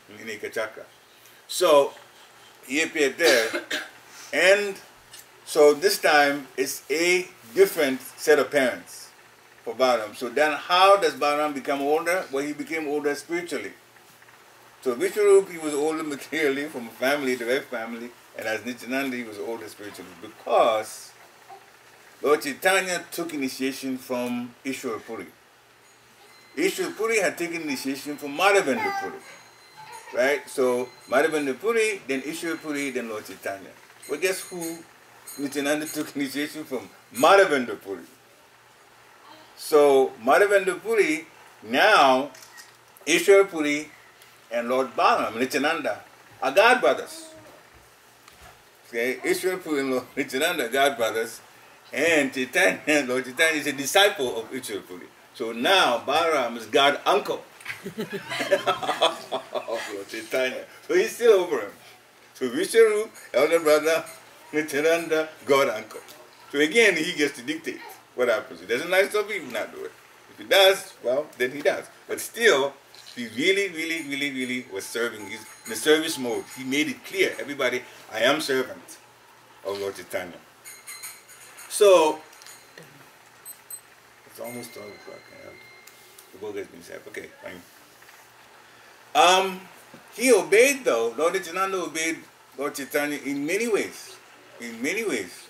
in Ekachakra. So he appeared there, and so this time it's a different set of parents for Balaram. So then how does Balaram become older? Well, he became older spiritually. So Vishwarup, he was older materially from a family, direct family, and as Nityananda, he was older spiritually because Lord Chaitanya took initiation from Ishwar Puri. Ishwar Puri had taken initiation from Madhavendra Puri. Right? So Madhavendra Puri, then Ishwar Puri, then Lord Chaitanya. Well, guess who Nityananda took initiation from? Madhavendra Puri. So Madhavendra Puri, now Ishwar Puri and Lord Balaram, Nityananda, are God brothers. Okay, Ishwar Puri and Lord Nityananda are God brothers, and Chaitanya, Lord Chaitanya is a disciple of Ishwar Puri. So now Balaram is God uncle of Lord Chaitanya. So he's still over him. So Vishwarup, elder brother, Nityananda, God uncle. So again, he gets to dictate what happens. He doesn't like something, he will not do it. If he does, well, then he does. But still, he really was serving. He's in the service mode. He made it clear, everybody, I am servant of Lord Chaitanya. So, it's almost 12 o'clock. The book has been said. Okay, fine. He obeyed though. Lord Nityananda obeyed Lord Chaitanya in many ways. In many ways.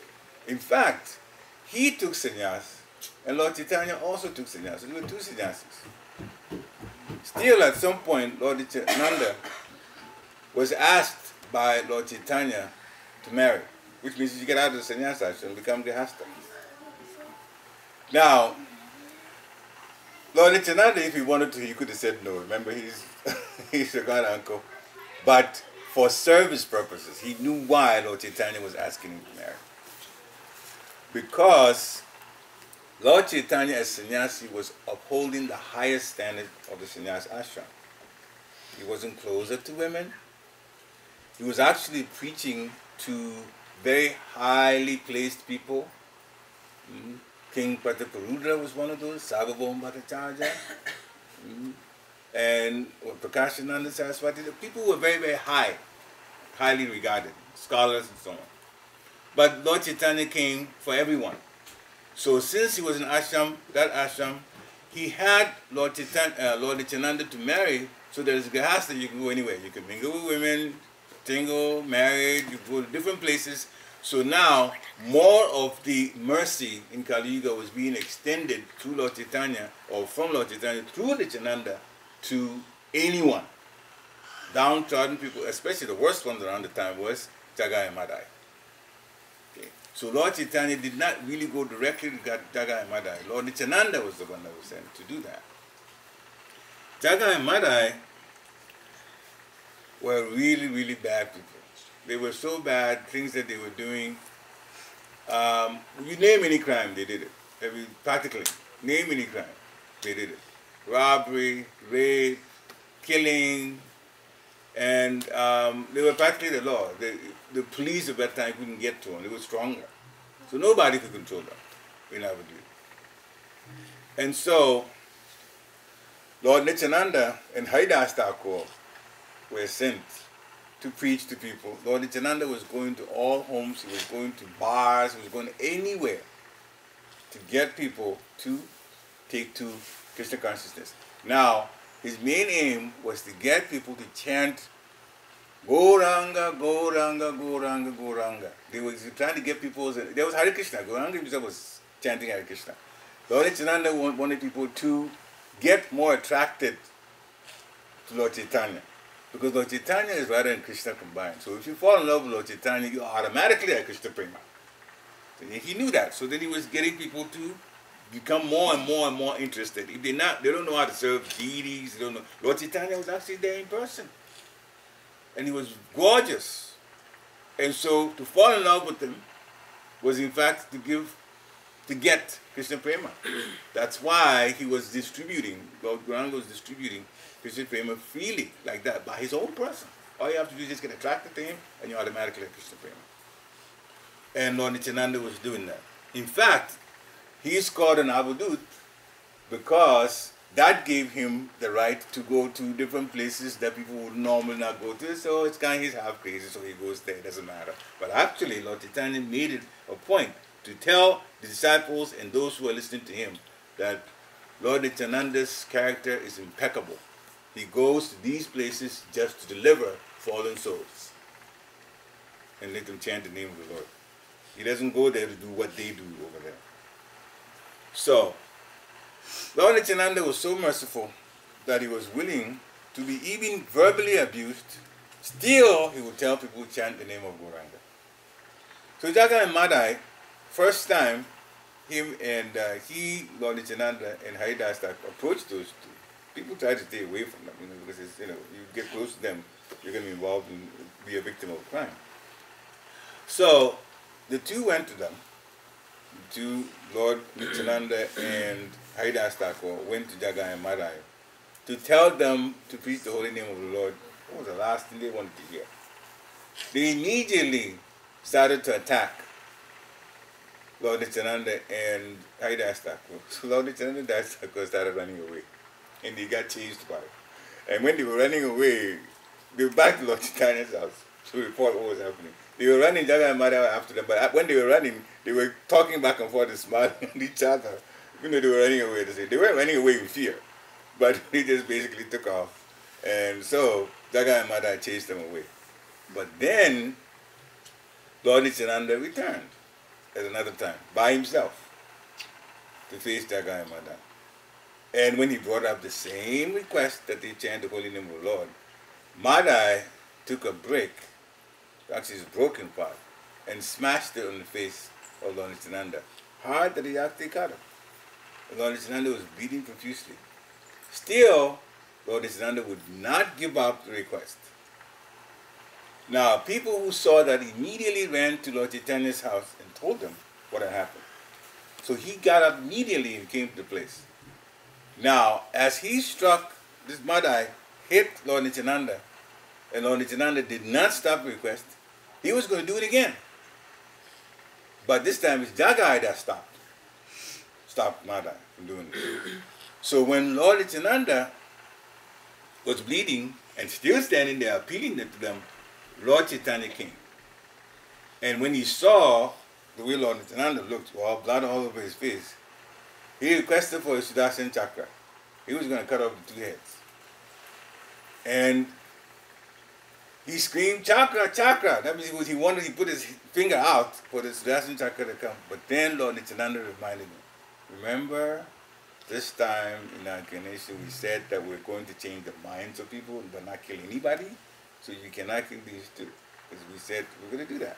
In fact, he took sannyas, and Lord Chaitanya also took sannyas. There were two sannyasis. Still, at some point, Lord Nityananda was asked by Lord Chaitanya to marry, which means you get out of the sannyasa and become grihastha. Now, Lord Nityananda, if he wanted to, he could have said no. Remember, he's a God uncle. But for service purposes, he knew why Lord Chaitanya was asking him to marry. Because Lord Chaitanya as sannyasi was upholding the highest standard of the sannyas ashram. He wasn't closer to women. He was actually preaching to very highly placed people. King Prataparudra was one of those, Sarvabhauma Bhattacharya. and Prakashananda Saraswati, the people were very, very highly regarded, scholars and so on. But Lord Chaitanya came for everyone. So since he was in ashram, that ashram, he had Lord Nityananda to marry, so there's Grihastha, you can go anywhere. You can mingle with women, single, married, you go to different places. So now, more of the mercy in Kali Yuga was being extended through Lord Chaitanya, or from Lord Chaitanya through Nityananda to anyone. Downtrodden people, especially the worst ones around the time was Jagai and Madai. Okay. So Lord Chaitanya did not really go directly to Jagai and Madai. Lord Nityananda was the one that was sent to do that. Jagai and Madai were really, really bad people. They were so bad, things that they were doing. You name any crime, they did it. Practically, name any crime, they did it. Robbery, rape, killing, and they were practically the law. The police at that time couldn't get to them. They were stronger. So nobody could control them in Avadhi. And so, Lord Nityananda and Haridas Thakur were sent to preach to people. Lord Nityananda was going to all homes, he was going to bars, he was going anywhere to get people to take to Krishna consciousness. Now, his main aim was to get people to chant Gauranga, Gauranga, Gauranga, Gauranga. They were trying to get people, there was Hare Krishna, Gauranga himself was chanting Hare Krishna. Lord Nityananda wanted people to get more attracted to Lord Chaitanya. Because Lord Chaitanya is Radha and Krishna combined. So if you fall in love with Lord Chaitanya, you automatically are Krishna Prema. So he knew that. So then he was getting people to become more and more and more interested. If they don't know how to serve deities, they don't know. Lord Chaitanya was actually there in person. And he was gorgeous. And so to fall in love with him was in fact to get Krishna Prema. That's why he was distributing, Lord Gauranga was distributing Krishna Prema freely, like that, by his own person. All you have to do is just get attracted to him, and you automatically have Krishna Prema. And Lord Nityananda was doing that. In fact, he is called an Avadut because that gave him the right to go to different places that people would normally not go to. So it's kind of he's half crazy, so he goes there, it doesn't matter. But actually, Lord Chaitanya made it a point to tell the disciples and those who are listening to him that Lord Nityananda's character is impeccable. He goes to these places just to deliver fallen souls and let them chant the name of the Lord. He doesn't go there to do what they do over there. So, Lord Nityananda was so merciful that he was willing to be even verbally abused. Still, he would tell people to chant the name of Gauranga. So Jagai and Madai, first time, him and Lord Nityananda and Haridas Thakur approached those two. People try to stay away from them, because it's, you get close to them, you're going to be involved and be a victim of a crime. So the two went to them, to Lord Nityananda and Haridas Thakur went to Jagai and Madai to tell them to preach the holy name of the Lord. What was the last thing they wanted to hear? They immediately started to attack Lord Nityananda and Haridas Thakur. So Lord Nityananda and Haridas Thakur started running away. And they got chased by it. And when they were running away, they were back to Lord Chaitanya's house to report what was happening. They were running Jagai and Madai after them, but when they were running, they were talking back and forth and smiling at each other. They were running away. They weren't running away with fear, but they just basically took off. And so Jagai and Madai chased them away. But then Lord Nityananda returned at another time by himself to face Jagai and Madai. And when he brought up the same request that they chant the holy name of the Lord, Madai took a brick, actually his broken part, and smashed it on the face of Lord Nityananda, hard that he actually cut him. And Lord Nityananda was bleeding profusely. Still, Lord Nityananda would not give up the request. Now, people who saw that immediately ran to Lord Chaitanya's house and told him what had happened. So he got up immediately and came to the place. Now, as he struck, this Madai hit Lord Nityananda, and Lord Nityananda did not stop the request, he was going to do it again. But this time it's Jagai that stopped Madai from doing it. So when Lord Nityananda was bleeding and still standing there appealing to them, Lord Chaitanya came. And when he saw the way Lord Nityananda looked, well, blood all over his face, he requested for a Sudarshan chakra. He was going to cut off the 2 heads. And he screamed, chakra, chakra. That means he wanted, he put his finger out for the Sudarshan chakra to come. But then Lord Nityananda reminded him, remember, this time in our incarnation we said that we're going to change the minds of people but not kill anybody. So you cannot kill these 2. Because we said we're going to do that.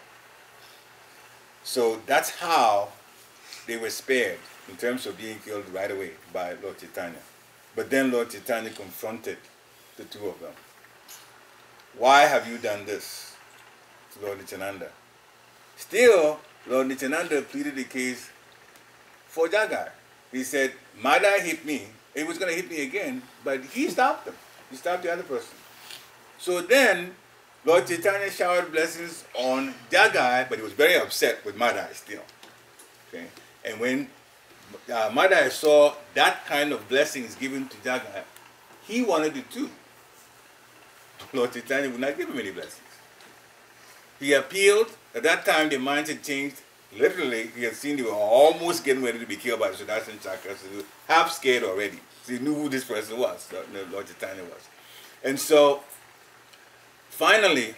So that's how they were spared in terms of being killed right away by Lord Chaitanya. But then Lord Chaitanya confronted the 2 of them. Why have you done this to Lord Nityananda? Still, Lord Nityananda pleaded the case for Jagai. He said, Madai hit me. He was going to hit me again, but he stopped him. He stopped the other person. So then, Lord Chaitanya showered blessings on Jagai, but he was very upset with Madai still. Okay? And when Madai saw that kind of blessings given to Jagai, he wanted it too. Lord Chaitanya would not give him any blessings. He appealed. At that time, their minds had changed. Literally, he had seen they were almost getting ready to be killed by the Sudarshan chakra, so they were half scared already. So he knew who this person was, Lord Chaitanya was. And so, finally,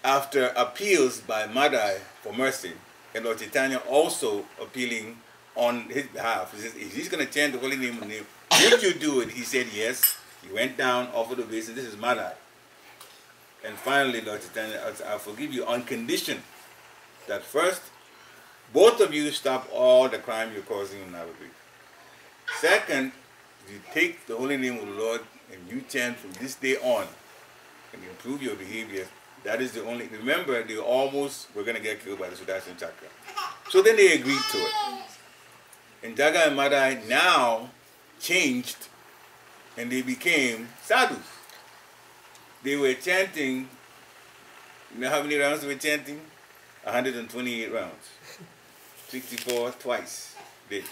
after appeals by Madai for mercy, and Lord Chaitanya also appealing on his behalf, he says, if he's going to chant the holy name, did you do it? He said yes. He went down, offered obeisance. This is Madai. And finally, Lord Chaitanya, I'll forgive you on condition that first, both of you stop all the crime you're causing in Navadvip. Second, you take the holy name of the Lord and you chant from this day on and you improve your behavior. That is the only, remember, they almost were going to get killed by the Sudarshan chakra. So then they agreed to it. And Jagai and Madai now changed and they became sadhus. They were chanting, you know how many rounds they were chanting? 128 rounds. 64 twice did.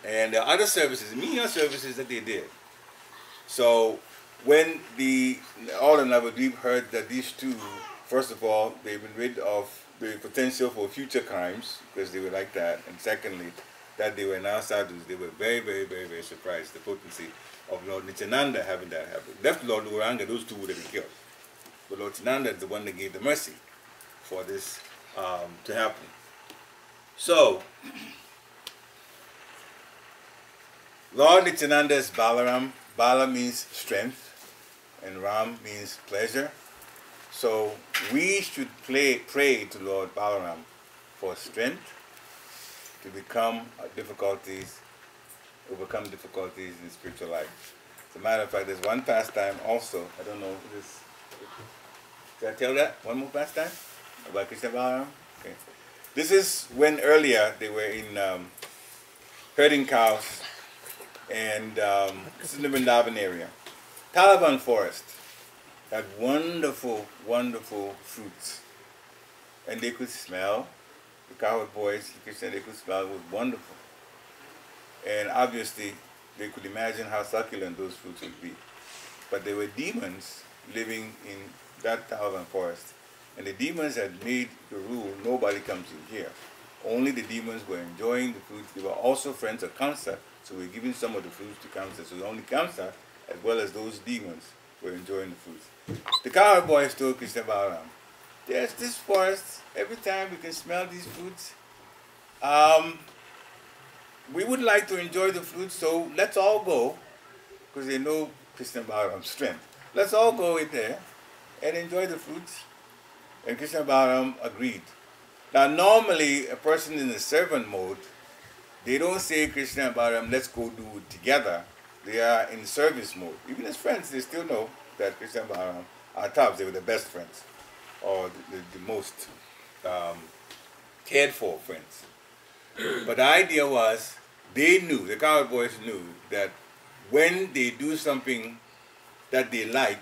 And the other services, menial services that they did. So when all the Navadvip heard that these 2, first of all, they've been rid of the potential for future crimes, because they were like that, and secondly, that they were now sadhus, they were very, very, very, very surprised, the potency of Lord Nityananda having that happen. Left Lord Uranga, those 2 would have been killed. But Lord Nityananda is the one that gave the mercy for this to happen. So, Lord Nityananda is Balaram. Bala means strength, and Ram means pleasure. So, we should pray to Lord Balaram for strength to overcome difficulties in spiritual life. As a matter of fact, there's one pastime also. I don't know if this. Did I tell that? One more pastime about Krishna Balaram? Okay. This is when earlier they were in herding cows, and this is in the Vrindavan area. Talavan forest had wonderful, wonderful fruits, and they could smell. The cowherd boys, Krishna, they could smell. It was wonderful, and obviously they could imagine how succulent those fruits would be. But there were demons living in that Talavan forest. And the demons had made the rule, nobody comes in here. Only the demons were enjoying the fruits. They were also friends of Kamsa, so we were giving some of the fruits to Kamsa. So only Kamsa, as well as those demons, were enjoying the fruits. The cowherd boys told Krishna Balaram, there's this forest, every time we can smell these fruits, we would like to enjoy the fruits, so let's all go, because they know Krishna Balaram's strength. Let's all go in there and enjoy the fruits. And Krishna Balaram agreed. Now normally a person in the servant mode, they don't say Krishna and Balaram, let's go do it together. They are in service mode. Even as friends, they still know that Krishna and Balaram are tops. They were the best friends, or the most cared for friends. But the idea was, they knew, the cowherd boys knew, that when they do something that they like,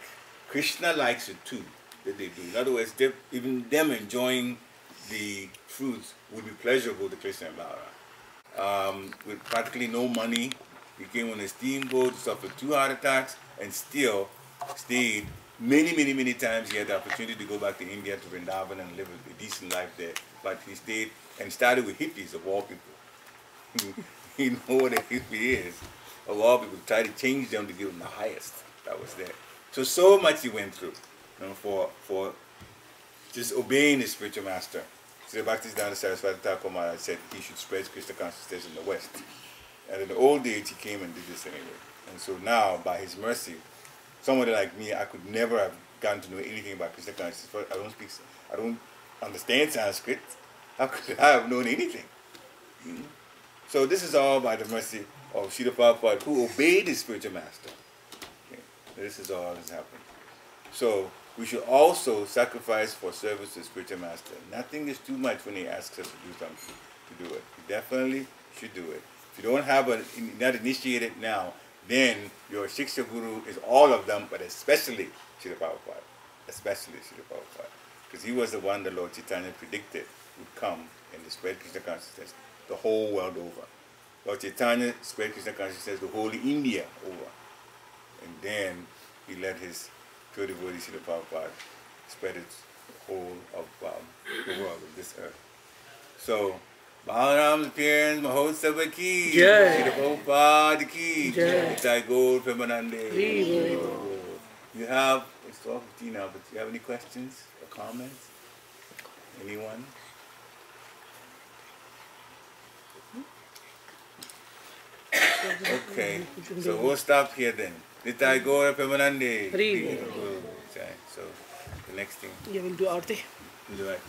Krishna likes it too. That they do. In other words, even them enjoying the fruits would be pleasurable to Krishna and Balaram. With practically no money, he came on a steamboat, suffered 2 heart attacks, and still stayed many times. He had the opportunity to go back to India, to Vrindavan, and live a decent life there. But he stayed and started with hippies, of all people. You know what a hippie is. Of all people, tried to change them to give them the highest that was there. So much he went through, for just obeying his spiritual master. So Bhaktisiddhanta Saraswati Thakur Maharaj said he should spread Krishna consciousness in the West. And in the old days, he came and did this anyway. And so now, by his mercy, somebody like me, I could never have gotten to know anything about Krishna consciousness. I don't understand Sanskrit. How could I have known anything? So this is all by the mercy of Srila Prabhupada, who obeyed his spiritual master. Okay. This is all that's happened. So we should also sacrifice for service to the spiritual master. Nothing is too much when he asks us to do something, to do it. We definitely should do it. If you don't have not initiated now, then your Shiksha Guru is all of them, but especially Srila Prabhupada. Especially Srila Prabhupada. Because he was the one that Lord Chaitanya predicted would come and spread Krishna consciousness the whole world over. Lord Chaitanya spread Krishna consciousness the whole India over. And then he let his pure devotee Srila Prabhupada spread it the whole of the world, of this earth. So, Balaram's appearance, Mahotsava ki, Srila Prabhupada ki, Nitai Gaur Premanande. You have, it's 12:15 now, but do you have any questions or comments? Anyone? Okay, so we'll stop here then. Nitai Gaur Premanande. So, the next thing. Yeah, we'll do Aarti. We'll do it.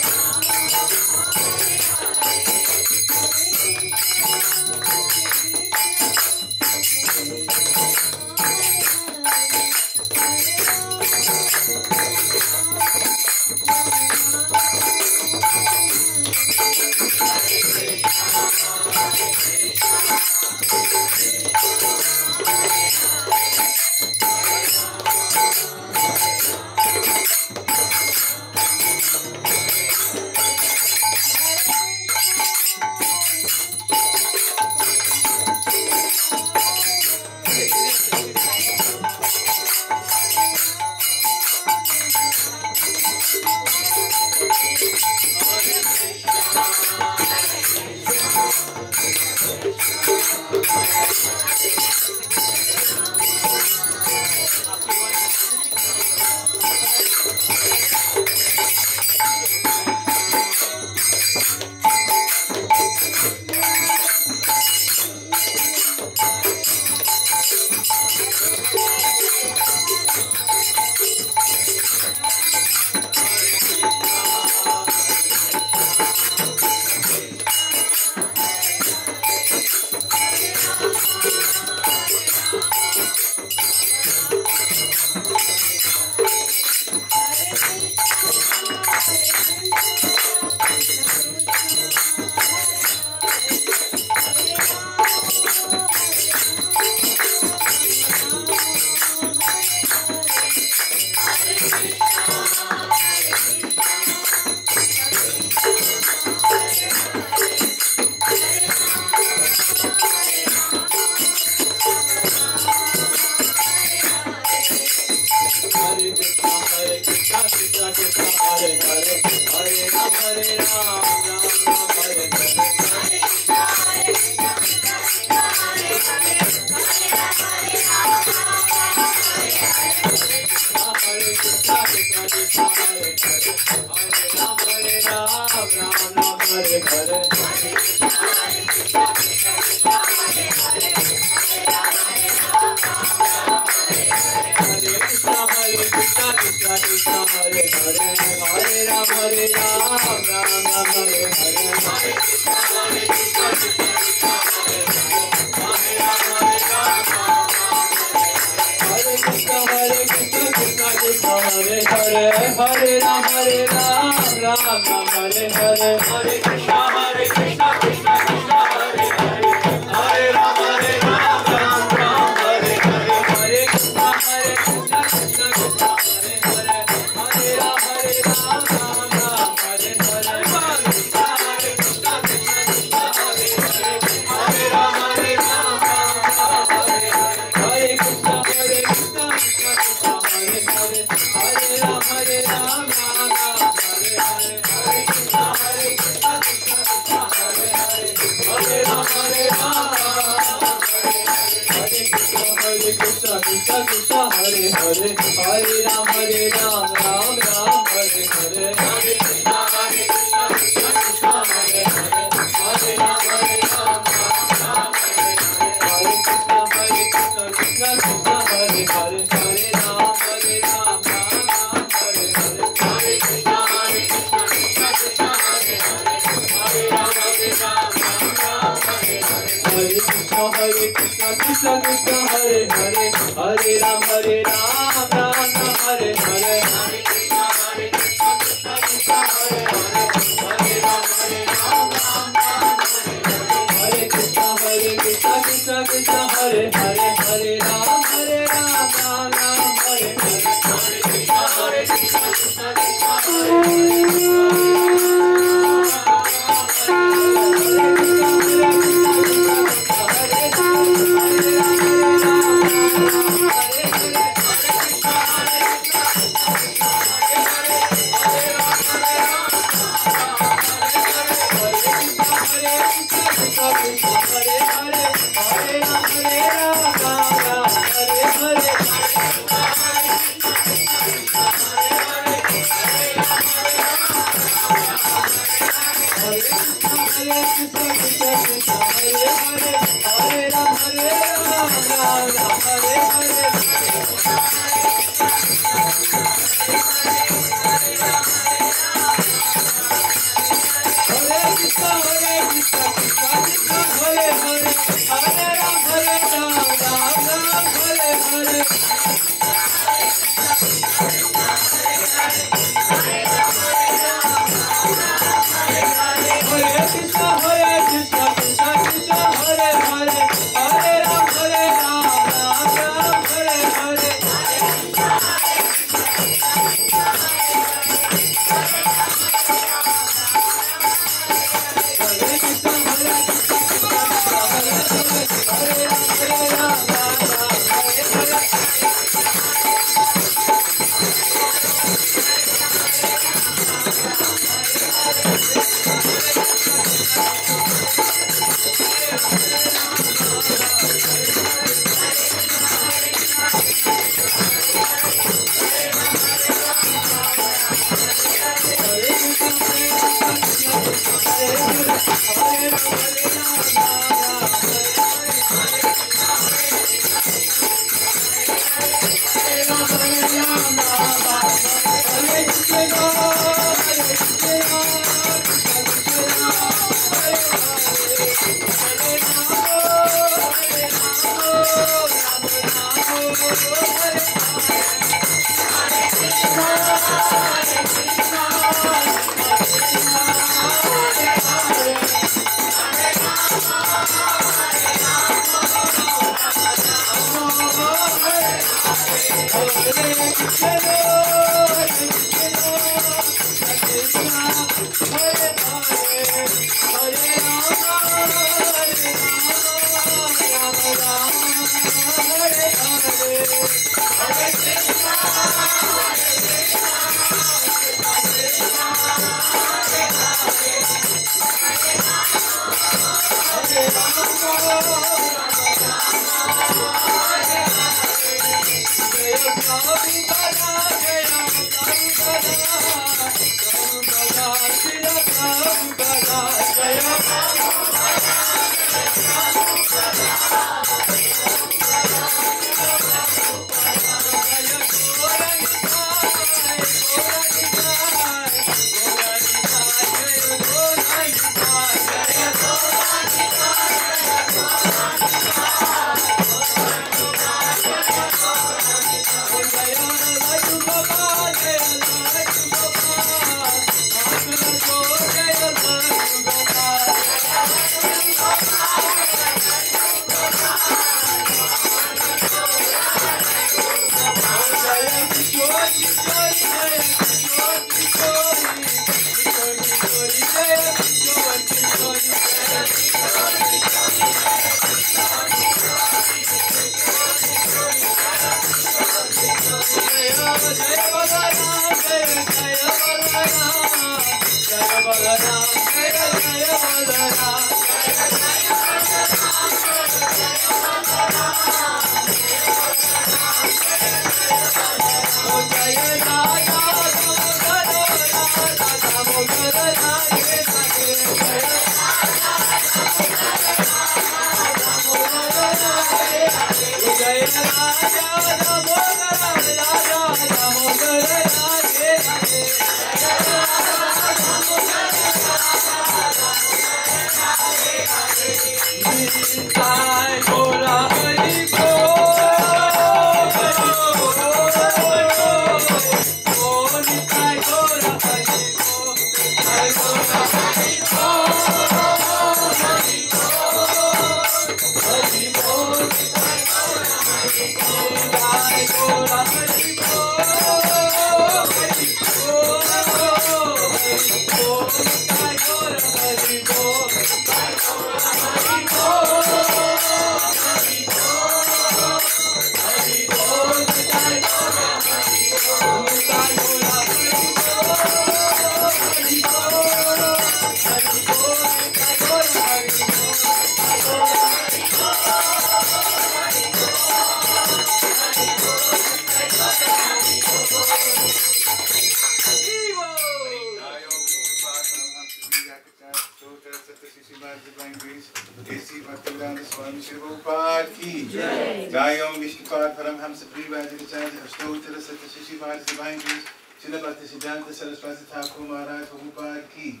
Jayam Vishnupad Paramhamsa Privajacharya Astottara Satyashivad Divine Grace Srila Bhakti Siddhanta Saraswati Thakur Maharaj Prabhupada ki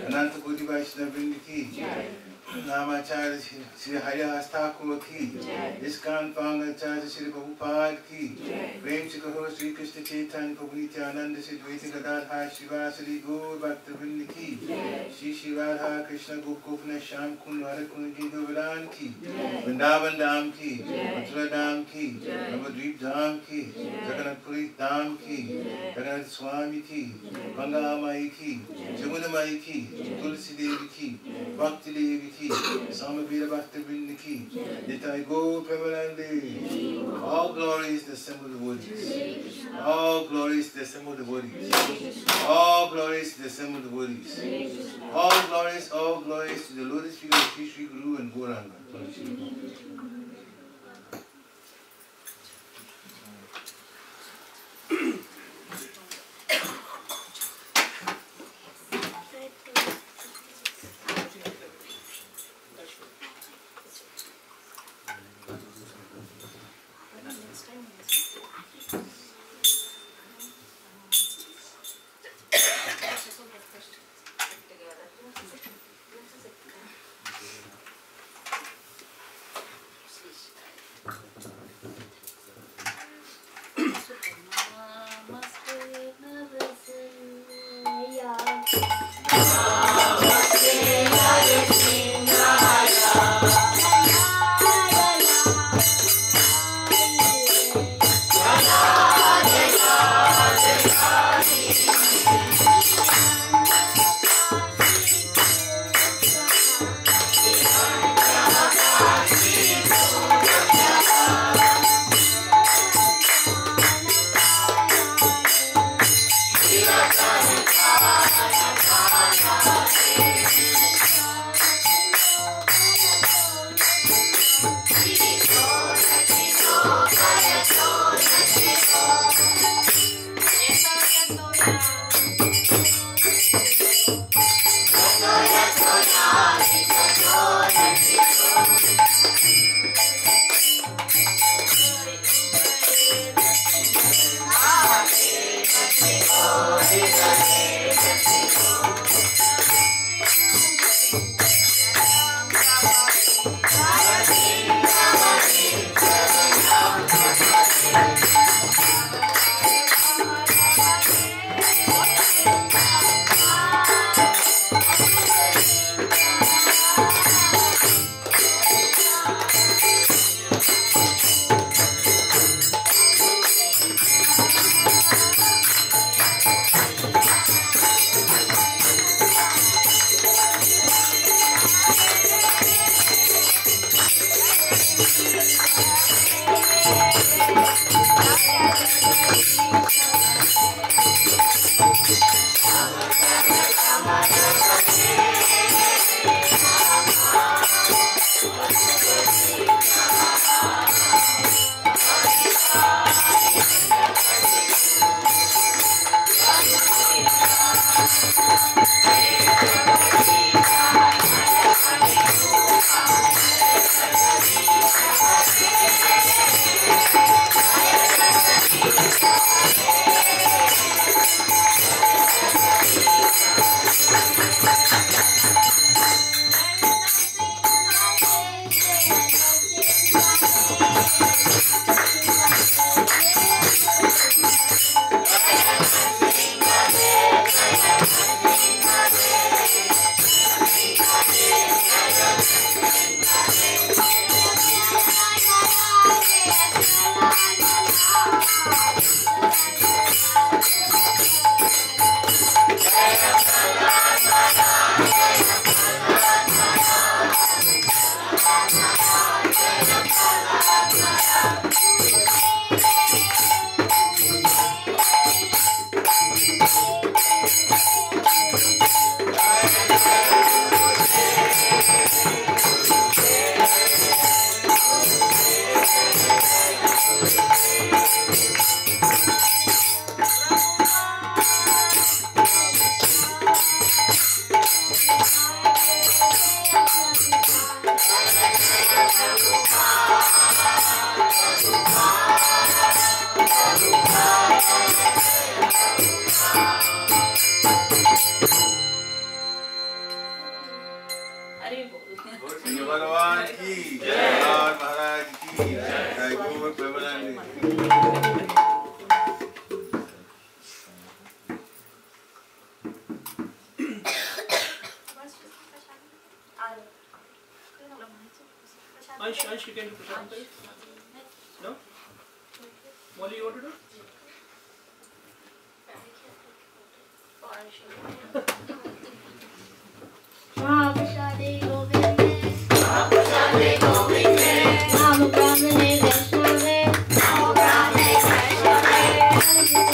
Ananta Koti Vaishnava Vrinda ki Namacharya Sri Haryas Thakur ki Iskan Pangacharya Sri Prabhupada ki Prem Chikaho Sri Krishna Chaitanya Prabhu Nityananda Sri Dvaita Gadadhar Shiva Sri Gaur Bhakta Vrinda ki Shri Shri Radha Krishna Gopgopna Sham Kund Radha Kund ki Govilan ki Vrindavan Dham ki Mathura Dham ki Navadvip Dham ki Jagannath Puri Dham ki Jagannath Swami ki Ganga Mai ki Jamuna Mai ki Tulsi Devi ki Bhakti Devi ki Samavira Bhakti Vrinda ki Nitai Go Premanande. All glory is the symbol of devotees. All glory is the symbol of devotees. All glory is the symbol of devotees. All glories to the lotus feet of Sri Sri Guru and Gauranga. Singh Bhagwan ki, Bhagwan Maharaj ki, Jai Gaur Premanande. Ansh, you can do prashad, please. No? What do you want to do? Mahaprasade Govinde, Mahaprasade Govinde, Namo Brahmane Vaishnave, Namo Brahmane Vaishnave, Krishna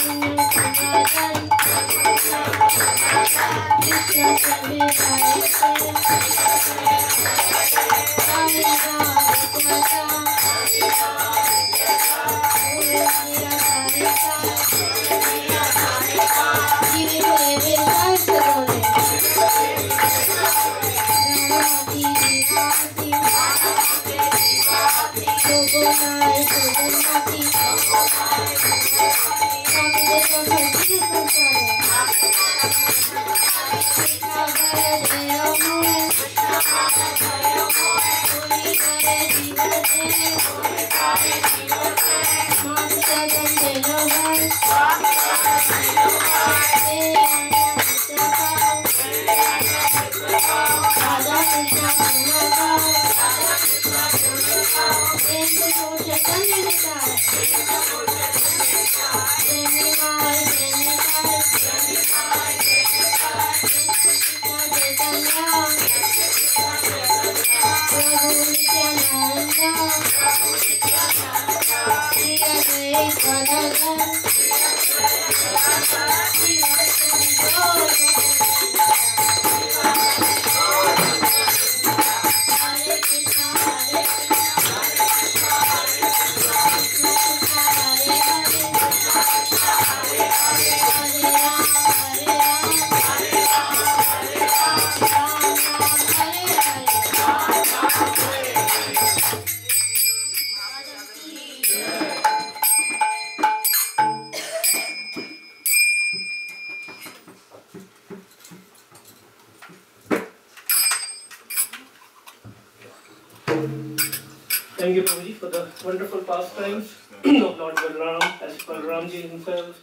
Thank you, Prabhuji, for the wonderful pastimes of Lord Balaram, as Balaramji himself,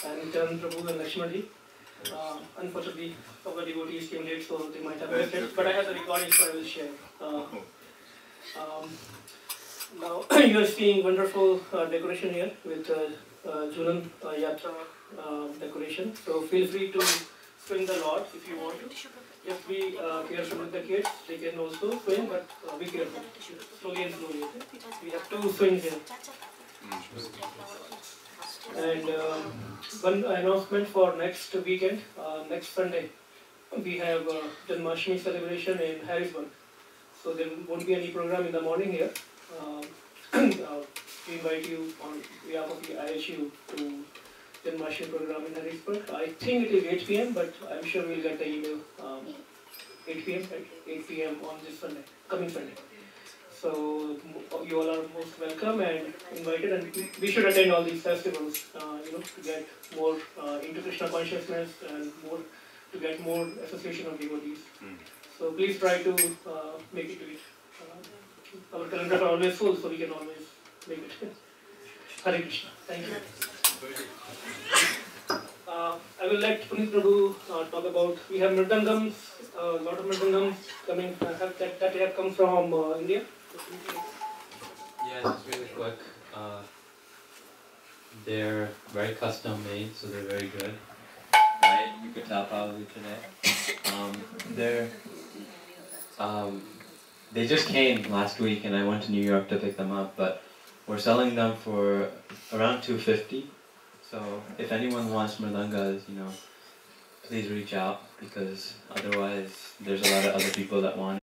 and Charan Prabhu and Lakshmanji. Unfortunately, our devotees came late, so they might have missed it, but I have the recording, so I will share. Now, you are seeing wonderful decoration here with Julan Yatra decoration, so feel free to swing the lot if you want to. Just be careful with the kids, they can also swing, but be careful, slowly and slowly. Okay? We have 2 swings here. And one announcement for next weekend, next Sunday, we have Janmashtami celebration in Harrisburg. So there won't be any program in the morning here. We invite you on behalf of the IHU to Janmashtami program in Harrisburg. I think it is 8 p.m. but I'm sure we'll get the email 8 p.m. right? 8 p.m. on this Sunday, coming Sunday. So you all are most welcome and invited, and we should attend all these festivals, to get more into Krishna consciousness and more to get more association of devotees. So please try to make it to it. Our calendars are always full, so we can always make it. Hare Krishna. Thank you. I will let Puneet Prabhu talk about. We have mridangams, a lot of mridangams coming that have come from India. Yeah, just really quick. They're very custom made, so they're very good. Right? You could tell probably today. They just came last week, and I went to New York to pick them up. But we're selling them for around $250. So if anyone wants mridangas, please reach out, because otherwise there's a lot of other people that want it.